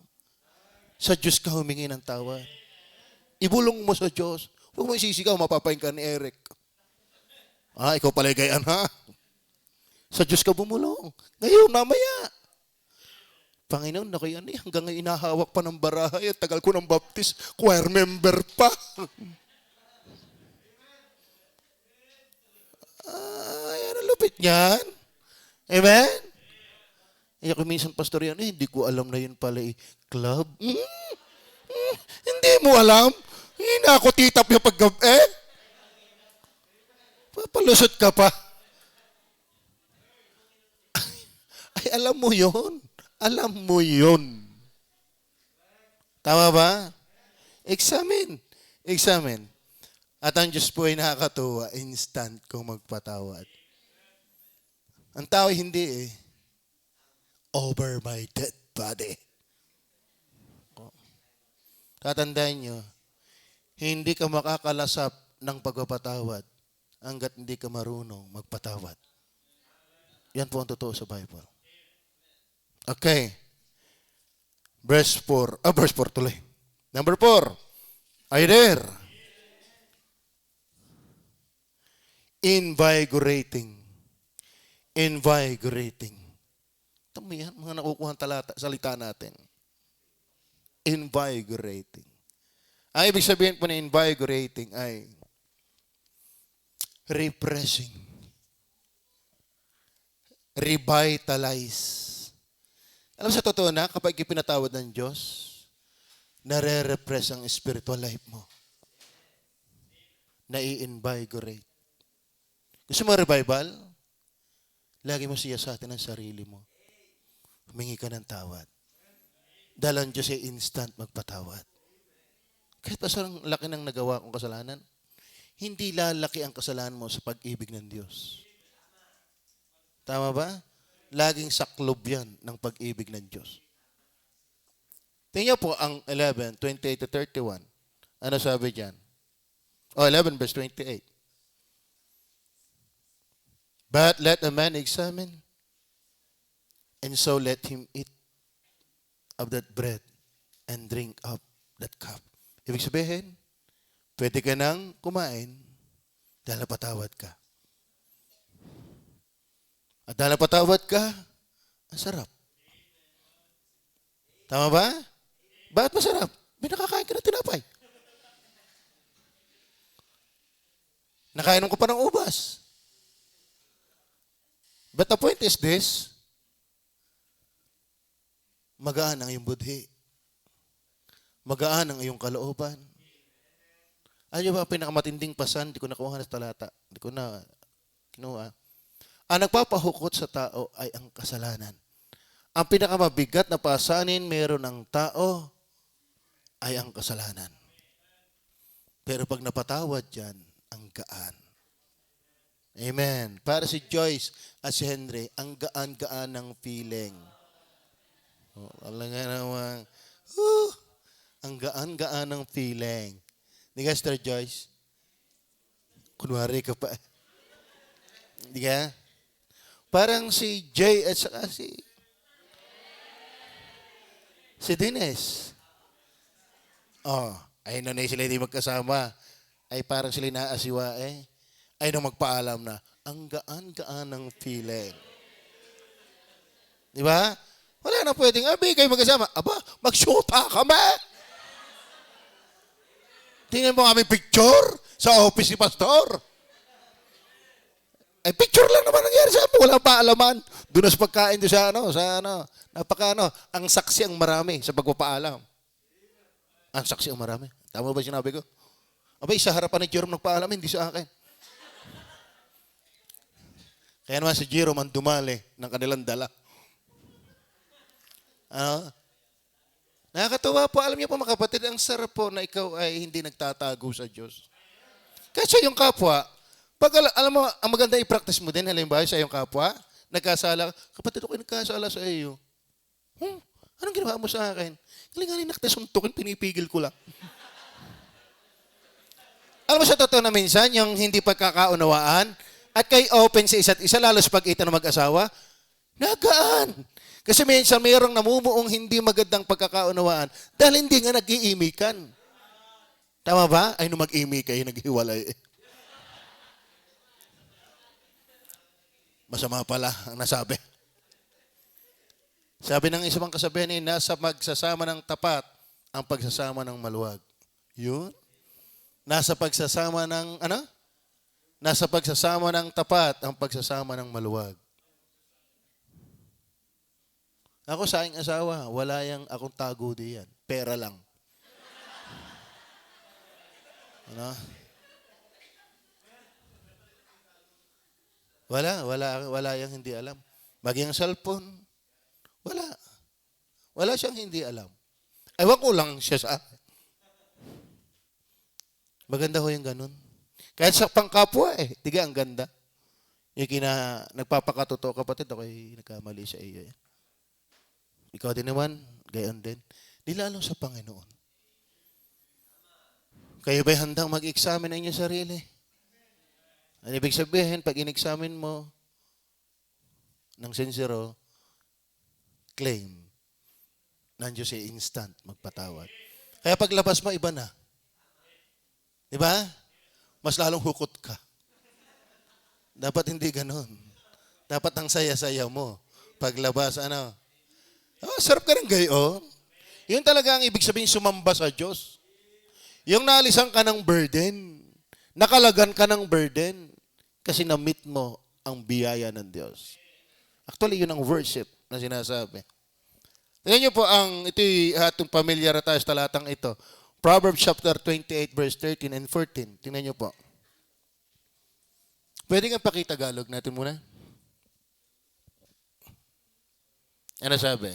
Sa Diyos ka humingi ng tawad. Ibulong mo sa Diyos. Huwag mo isisigaw, mapapain ka ni Eric. Ikaw pala gayan ha? Sa Diyos ka bumulong. Ngayon, mamaya. Panginoon, na kayo hanggang ngayon inahawak pa ng barahay. Tagal ko ng baptist, choir member pa. Ano lupit niyan? Amen? Ako minsan, pastor yan, hindi ko alam na yun pala club. Hindi mo alam? Hindi na ako titap yung paggabi. Papalusot ka pa. Ay, alam mo yun. Alam mo yun. Tama ba? Examine. Examine. At ang Diyos po ay nakakatuwa, instant kung magpatawad. Ang tao hindi over my dead body. Tatandaan nyo, hindi ka makakalasap ng pagpapatawad hanggat hindi ka marunong magpatawad. Yan po ang totoo sa Bible. Okay. Verse 4. Verse 4 tuloy. Number 4. Are you there? Invigorating. Invigorating. Ito mo yan, mga nakukuha salita natin. Invigorating. Ang ibig sabihin po na invigorating ay refreshing. Revitalize. Alam sa totoo na, kapag ipinatawad ng Diyos, nare-refresh ang spiritual life mo. Nai-invigorate. Gusto mo revival? Lagi mo siya sa atin ang sarili mo. Humingi ka ng tawad. Dahil ang Diyos ay instant magpatawad. Kahit pa sa laki ng nagawa kong kasalanan, hindi lalaki ang kasalanan mo sa pag-ibig ng Diyos. Tama ba? Laging saklob yan ng pag-ibig ng Diyos. Tingnan po ang 11, 28 to 31. Ano sabi dyan? 11 verse 28. But let a man examine, and so let him eat of that bread and drink of that cup. Ibig sabihin, pwede ka nang kumain dahil napatawad ka. At dahil napatawad ka, ang sarap. Tama ba? Bakit masarap? May nakakain ka ng tinapay. Nakainom ka pa ng ubas. But the point is this, magaan ang iyong budhi. Magaan ang iyong kalooban. Ano ba pinakamatinding pasan? Di ko nakuha na sa talata. Di ko na kinuha. Ang nagpapahukot sa tao ay ang kasalanan. Ang pinakamabigat na pasanin meron ng tao ay ang kasalanan. Pero pag napatawad yan, ang gaan. Amen. Para si Joyce at si Henry, ang gaan-gaan ng feeling. Alam nga naman, ang gaan-gaan ng feeling. Di ka, Sister Joyce? Kunwari ka pa. Di ka? Parang si Jay at saka si Dines. Oh, ay na sila hindi magkasama. Ay parang sila naasiwa eh. Ay nung magpaalam na, ang gaan-gaan ng feeling. Di ba? Wala na pwedeng, kayo magkasama. Aba, mag-shoota kami. Tingnan mo kami picture sa office ni Pastor. Ay, picture lang naman nangyari sa amin. Walang paalaman. Doon sa pagkain doon sa ang saksi ang marami sa pagpapaalam. Ang saksi ang marami. Tama ba sinabi ko? Abay, sa harapan ni Jerome nagpaalam, hindi sa akin. Kaya naman si Jerome ang dumali ng kanilang dala. Nakakatawa po. Alam niyo po mga kapatid, ang sarap po na ikaw ay hindi nagtatago sa Diyos. Kasi yung kapwa, pag alam mo, ang maganda i-practice mo din, halimbawa sa iyong kapwa, nagkasala ka, kapatid ako nagkasala sa iyo. Anong ginawa mo sa akin? Galing-galing naktasuntukin, pinipigil ko lang. Alam mo sa totoo na minsan, yung hindi pagkakaunawaan, at kay open sa isa't isa, lalo sa pag-ita ng mag-asawa, nagaan. Kasi minsan mayroong namumuong hindi magandang pagkakaunawaan dahil hindi nga nag-iimikan. Tama ba? Ay, nung mag-imi kayo, naghiwalay. Masama pala ang nasabi. Sabi ng isang kasabihan nasa magsasama ng tapat ang pagsasama ng maluwag. Yun. Nasa pagsasama ng, Nasa pagsasama ng tapat ang pagsasama ng maluwag. Ako sa aking asawa, wala yang akong tago diyan. Pera lang. Wala yang hindi alam. Maging cellphone, wala. Wala siyang hindi alam. Ewan ko lang siya sa akin. Maganda ho yung ganun. Kahit sa pangkapwa tiga ang ganda. Yung nagpapakatotoo kapatid, ako'y nagkamali sa iyo. Ikaw din naman, gayon din. Nilalo sa Panginoon. Kayo ba'y handang mag-examine ang inyong sarili? Ano ibig sabihin, pag in-examine mo ng sincero, claim, nandiyo siya instant, magpatawad. Kaya paglabas mo, iba na. Di ba? Mas lalong hukot ka. Dapat hindi ganon. Dapat ang saya-saya mo. Paglabas, sarap ka rin gayon. Yun talaga ang ibig sabihin sumamba sa Diyos. Yung naalisan ka ng burden, nakalagan ka ng burden, kasi na-meet mo ang biyaya ng Diyos. Actually, yun ang worship na sinasabi. Tingnan niyo po ito'y atong pamilyar tayo sa talatang ito. Proverbs chapter 28 verse 13 and 14. Tingnan niyo po. Pwede nga pakitagalog natin muna. Ano sabi?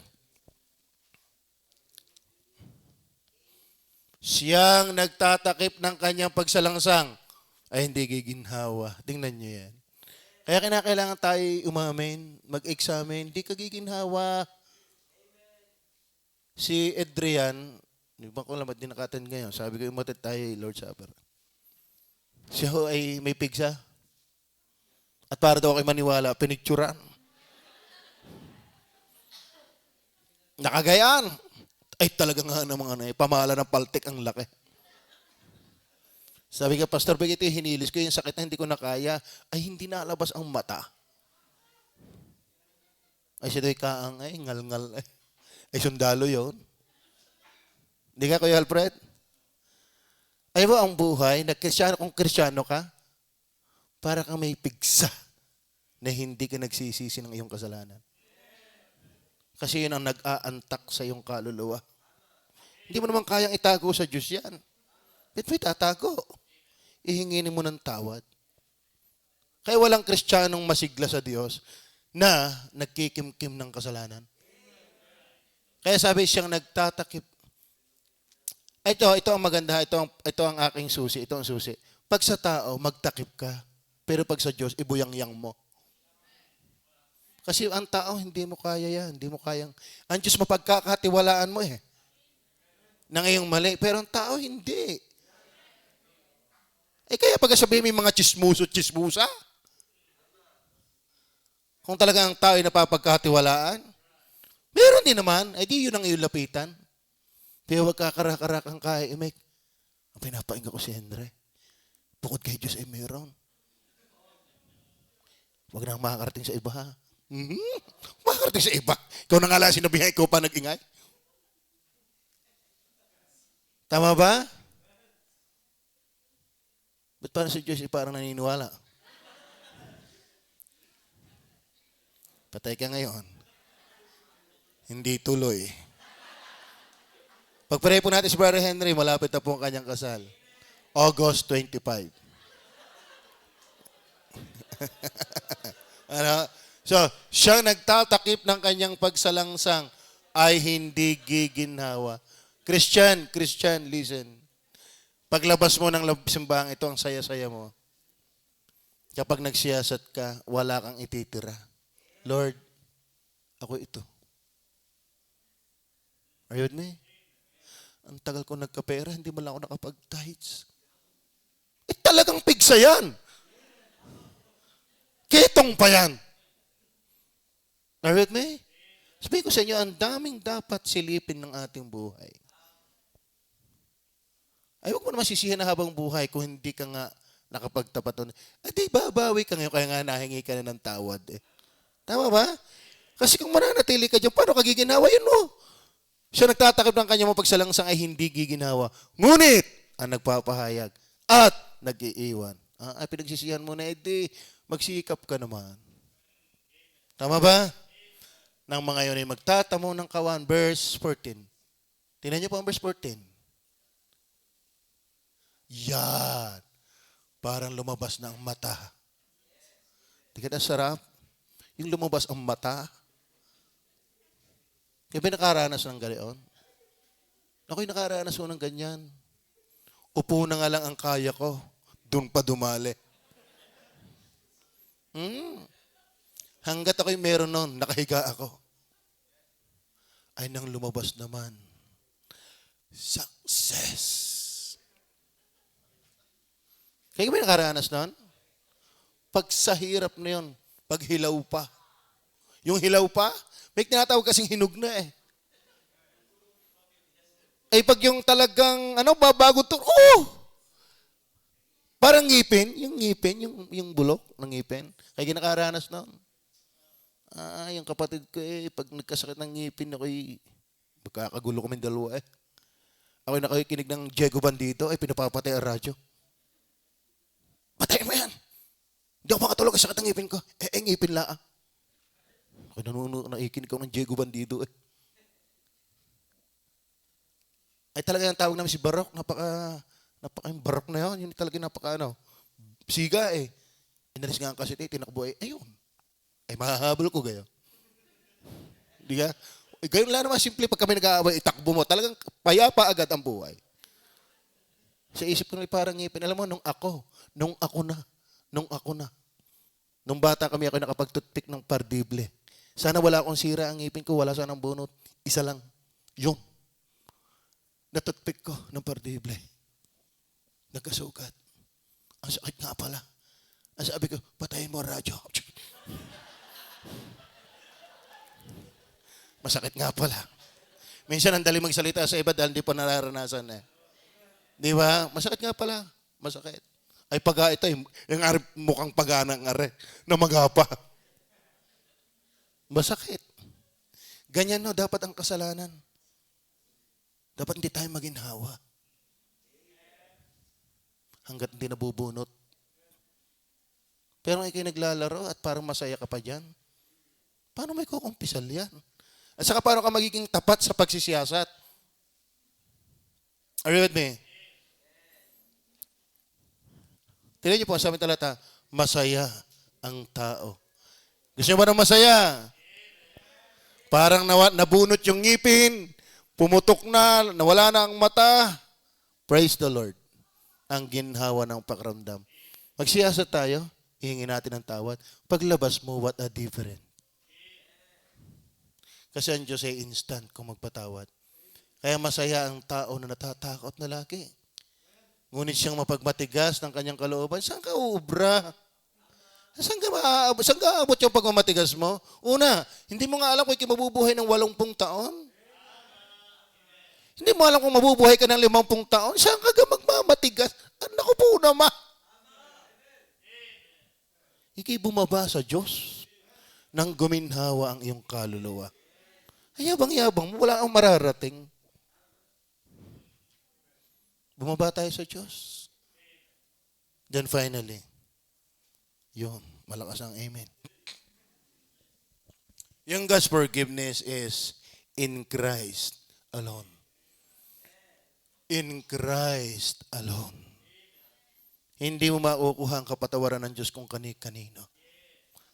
Siyang nagtatakip ng kanyang pagsalangsang ay hindi giginhawa. Tingnan niyo yan. Kaya kinakailangan tayo umamin, mag-examine, hindi ka giginhawa. Si Adrian, di ba ko lang ba't dinakatan ngayon? Sabi ko, umatid tayo Lord Supper. Siya ho ay may pigsa. At para daw kayo maniwala, pinicturan. Nakagayaan. Ay talaga nga naman pamala ng paltik ang laki. Sabi ka, Pastor, bakit hinilis ko yung sakit na hindi ko nakaya? Ay hindi nalabas ang mata. Ay siya do'y kaang, ngal-ngal. Ay sundalo yon. Hindi ka, Kuya Alfred? Ay mo ang buhay, kung Kristyano ka, para kang may pigsa na hindi ka nagsisisi ng iyong kasalanan. Kasi yun ang nag-aantak sa iyong kaluluwa. Hindi mo naman kayang itago sa Diyos yan. Ba't mo itatago? Ihinginin mo ng tawad. Kaya walang Kristiyanong masigla sa Diyos na nagkikimkim ng kasalanan. Kaya sabi siyang nagtatakip. Ito ang maganda. Ito ang aking susi. Ito ang susi. Pag sa tao, magtakip ka. Pero pag sa Diyos, ibuyang-yang mo. Kasi ang tao, hindi mo kaya yan. Hindi mo kayang. Ang Diyos mapagkakatiwalaan mo na ngayong mali. Pero ang tao, hindi. Kaya pag sabihin may mga chismuso-chismusa, Kung talagang ang tao ay napapagkatiwalaan, meron din naman, ay di yun ang iyong lapitan. Pero wag kakarak-karak ang kaya, Imek. Ang pinapainggan ko si Henry. Bukod kay Diyos ay meron. Huwag na makakarating sa iba, ha? Makakarating sa iba. Ikaw na nga lang sinabihan, ikaw pa nag-ingay. Tama ba? Ba't parang si Diyos ay parang naniniwala? Patay ka ngayon. Hindi tuloy. Pagpray po natin si Brother Henry, malapit na po ang kanyang kasal. August 25. Ano? So, siyang nagtatakip ng kanyang pagsalangsang ay hindi giginhawa. Christian, listen. Paglabas mo ng simbahang ito, ang saya-saya mo. Kapag nagsiyasat ka, wala kang ititira. Lord, ako ito. Are you with me? Ang tagal ko nagkapera, hindi mo lang ako nakapag-tithes. Talagang pigsa yan. Ketong pa yan. Are you with me? Sabihin ko sa inyo, ang daming dapat silipin ng ating buhay. Ay, huwag mo naman sisihin na habang buhay kung hindi ka nga nakapagtapat nun. Ay, di babawi ka ngayon, kaya nga nahingi ka na ng tawad. Tama ba? Kasi kung mananatili ka dyan, paano ka giginawa yun, no? Siya nagtatakip ng kanyang pagsalangsang ay hindi giginawa. Ngunit, ang nagpapahayag at nag-iiwan. Ay, pinagsisihan mo na, di, magsikap ka naman. Tama ba? Nang mga yun ay magtatamo ng kawan. Verse 14. Tingnan niyo po ang verse 14. Yan. Parang lumabas na ang mata. Di ka na sarap? Yung lumabas ang mata. Kaya ba nakaranas ng ganoon? Ako'y nakaranas ko ng ganyan. Upo na nga lang ang kaya ko. Doon pa dumali. Hanggat ako'y meron nun, nakahiga ako. Ay nang lumabas naman. Success. Kaya ba nakaranas nun? Pag sa hirap na yun, pag hilaw pa. Yung hilaw pa, may tinatawag kasing hinug na eh. Ay pag yung talagang, babago to, parang ngipin, yung bulok ng ngipin. Kaya ginakaranas nun. Yung kapatid ko pag nagkasakit ng ngipin, ako'y, magkakagulo kami dalawa eh. Ako'y nakikinig ng Diego Bandido, ay pinapapatay ang radyo. Patay mo yan! Hindi ako makatulog kasi sakit ng ngipin ko. Ngipin lang. Ako'y nakikinig ako ng Diego Bandido eh. Ay talaga yung tawag namin si Barok, yung Barok na yun, yun talaga siga eh. Inalis nga ang kasit tinakbo ayun. Ay mahahabol ko gayo. Di ka? Gayon lang naman simple pag kami nag-aaway, itakbo mo. Talagang payapa agad ang buhay. Sa isip ko na parang ngipin. Alam mo, nung ako na. Nung bata kami, ako nakapag-toothpick ng pardible. Sana wala akong sira ang ngipin ko, wala sanang bunot. Isa lang. Yun. Na-toothpick ko ng pardible. Nagkasugat. Ang sakit nga pala. Ang sabi ko, patayin mo ang radyo. Masakit nga pala. Minsan ang dali magsalita sa iba dahil hindi pa nararanasan eh. Di ba? Masakit nga pala. Masakit. Ay paga ito, yung mukhang pagana ng are na magapa. Masakit. Ganyan no, dapat ang kasalanan. Dapat hindi tayo maginhawa. Hanggat hindi nabubunot. Pero kung ikay naglalaro at parang masaya ka pa dyan, paano may kukumpisal yan? At saka paano ka magiging tapat sa pagsisiyasat? Are you with me? Tignan niyo po, sa aming talata, masaya ang tao. Gusto niyo ba ng masaya? Parang nabunot yung ngipin, pumutok na, nawala na ang mata. Praise the Lord. Ang ginhawa ng pakiramdam. Magsiyasat tayo, hihingi natin ng tawad. Paglabas mo, what a difference. Kasi ang Diyos ay instant kung magpatawad. Kaya masaya ang tao na natatakot na lagi. Ngunit siyang mapagmatigas ng kanyang kalooban, saan ka uubra? Saan ka aabot yung pagmamatigas mo? Una, hindi mo nga alam kung mabubuhay ng 80 taon. Hindi mo alam kung mabubuhay ka ng 50 taon. Saan ka magmamatigas? Naku po naman. Ika'y bumaba sa Diyos nang guminhawa ang iyong kaluluwa. Ay, yabang-yabang mo, wala kang mararating. Bumaba tayo sa Diyos. Then finally, yun, malakas ang amen. Yung God's forgiveness is in Christ alone. In Christ alone. Hindi mo makukuha ang kapatawaran ng Diyos kung kani-kanino.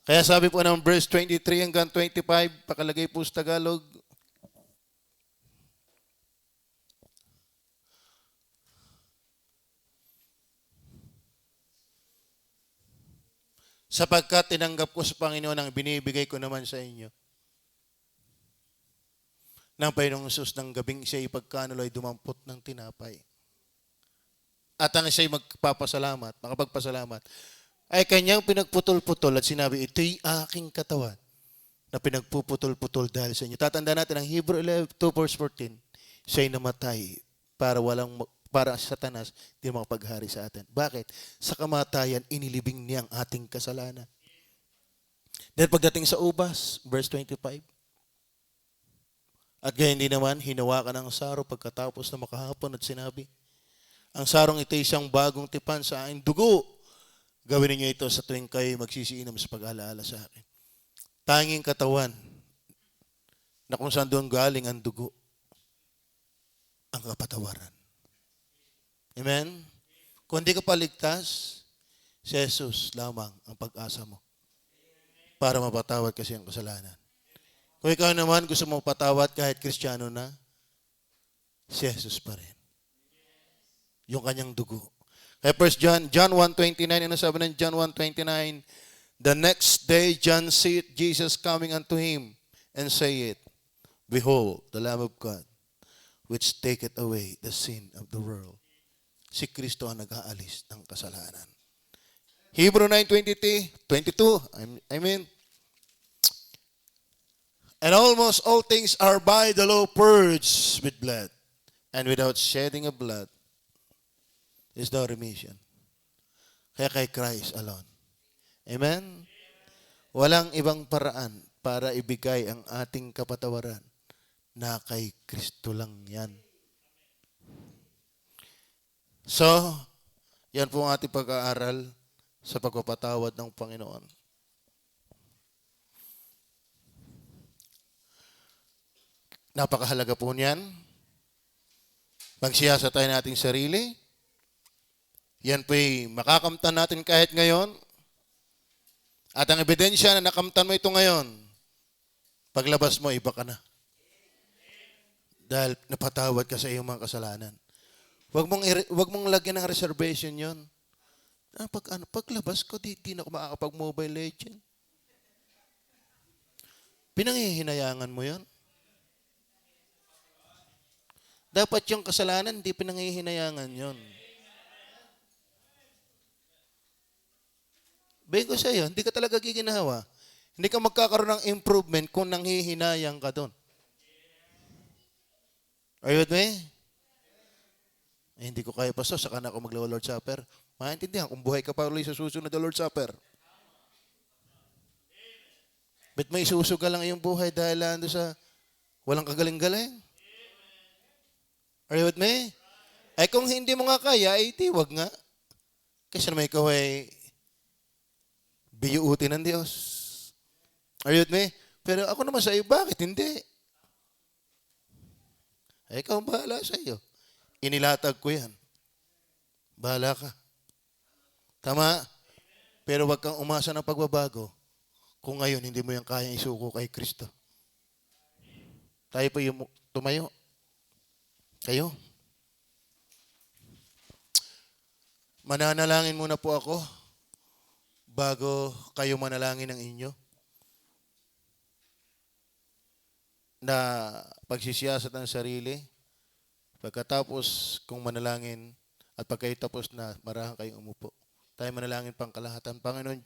Kaya sabi po ng verse 23 hanggang 25, pakalagay po sa Tagalog, sapagkat tinanggap ko sa Panginoon ang binibigay ko naman sa inyo. Nang Panginoong Hesus ng gabing siya ipagkanulo ay dumampot ng tinapay. At ang siya'y makapagpasalamat, ay kanyang pinagputol-putol at sinabi, ito'y aking katawan na pinagpuputol-putol dahil sa inyo. Tatandaan natin ang Hebrew 2 verse 14, siya'y namatay para Satanas di makapaghari sa atin. Bakit? Sa kamatayan, inilibing niya ang ating kasalanan. Dahil pagdating sa ubas, verse 25, at gayon din naman, hinawakan ang saro pagkatapos na makahapon at sinabi, ang sarong ito isang bagong tipan sa aking dugo. Gawin niyo ito sa tuwing kayo magsisiinom sa pag-alaala sa akin. Tanging katawan na kung saan doon galing ang dugo, ang kapatawaran. Amen? Kung di ka paligtas, si Jesus lamang ang pag-asa mo para mapatawad kasi ang kasalanan. Kung ikaw naman gusto mo patawad kahit Kristiyano na, si Jesus pa rin. Yung kanyang dugo. Kaya first John 1:29, ano sabi ng John 1:29? The next day, John seeth Jesus coming unto him and saith, behold, the Lamb of God, which taketh away the sin of the world. Si Kristo ang nag-aalis ng kasalanan. Hebrew 9:22, and almost all things are by the law purged with blood, and without shedding of blood is no remission. Kaya kay Christ alone. Amen? Walang ibang paraan para ibigay ang ating kapatawaran na kay Kristo lang yan. So, yan po ang ating pag-aaral sa pagpapatawad ng Panginoon. Napakahalaga po niyan. Magsiyasa tayo nating sarili. Yan po'y makakamtan natin kahit ngayon. At ang ebidensya na nakamtan mo ito ngayon, paglabas mo, iba ka na. Dahil napatawad ka sa iyong mga kasalanan. Huwag mong lagyan ng reservation yon. Paglabas ko, di na ako makakapag-Mobile Legend. Pinanghihinayangan mo yon. Dapat yung kasalanan, di pinanghihinayangan yon. Bego sa iyo, hindi ka talaga giginawa. Hindi ka magkakaroon ng improvement kung nanghihinayang ka doon. Are you with me? Hindi ko kaya pa saka na ako mag-Lord Supper. Maintindihan kung buhay ka pa ulit sa susunod na Lord Supper. Ba't may isusugal lang iyong buhay dahil ando sa walang kagaling-galing? Are you with me? Ay kung hindi mo nga kaya, ay wag nga. Kasi naman ikaw ay biyuutin ng Diyos. Are you with me? Pero ako naman sa iyo, bakit hindi? Ay, ikaw ang bahala sa iyo. Inilatag ko yan. Bahala ka. Tama? Pero wag kang umasa ng pagbabago kung ngayon hindi mo yan kayang isuko kay Kristo. Tayo po yung tumayo. Kayo. Mananalangin muna po ako bago kayo manalangin ng inyo na pagsisiyasat ng sarili. Pagkatapos kung manalangin at pagkayo tapos na, marahan kayong umupo. Tayo manalangin pang kalahatan. Panginoon Diyos,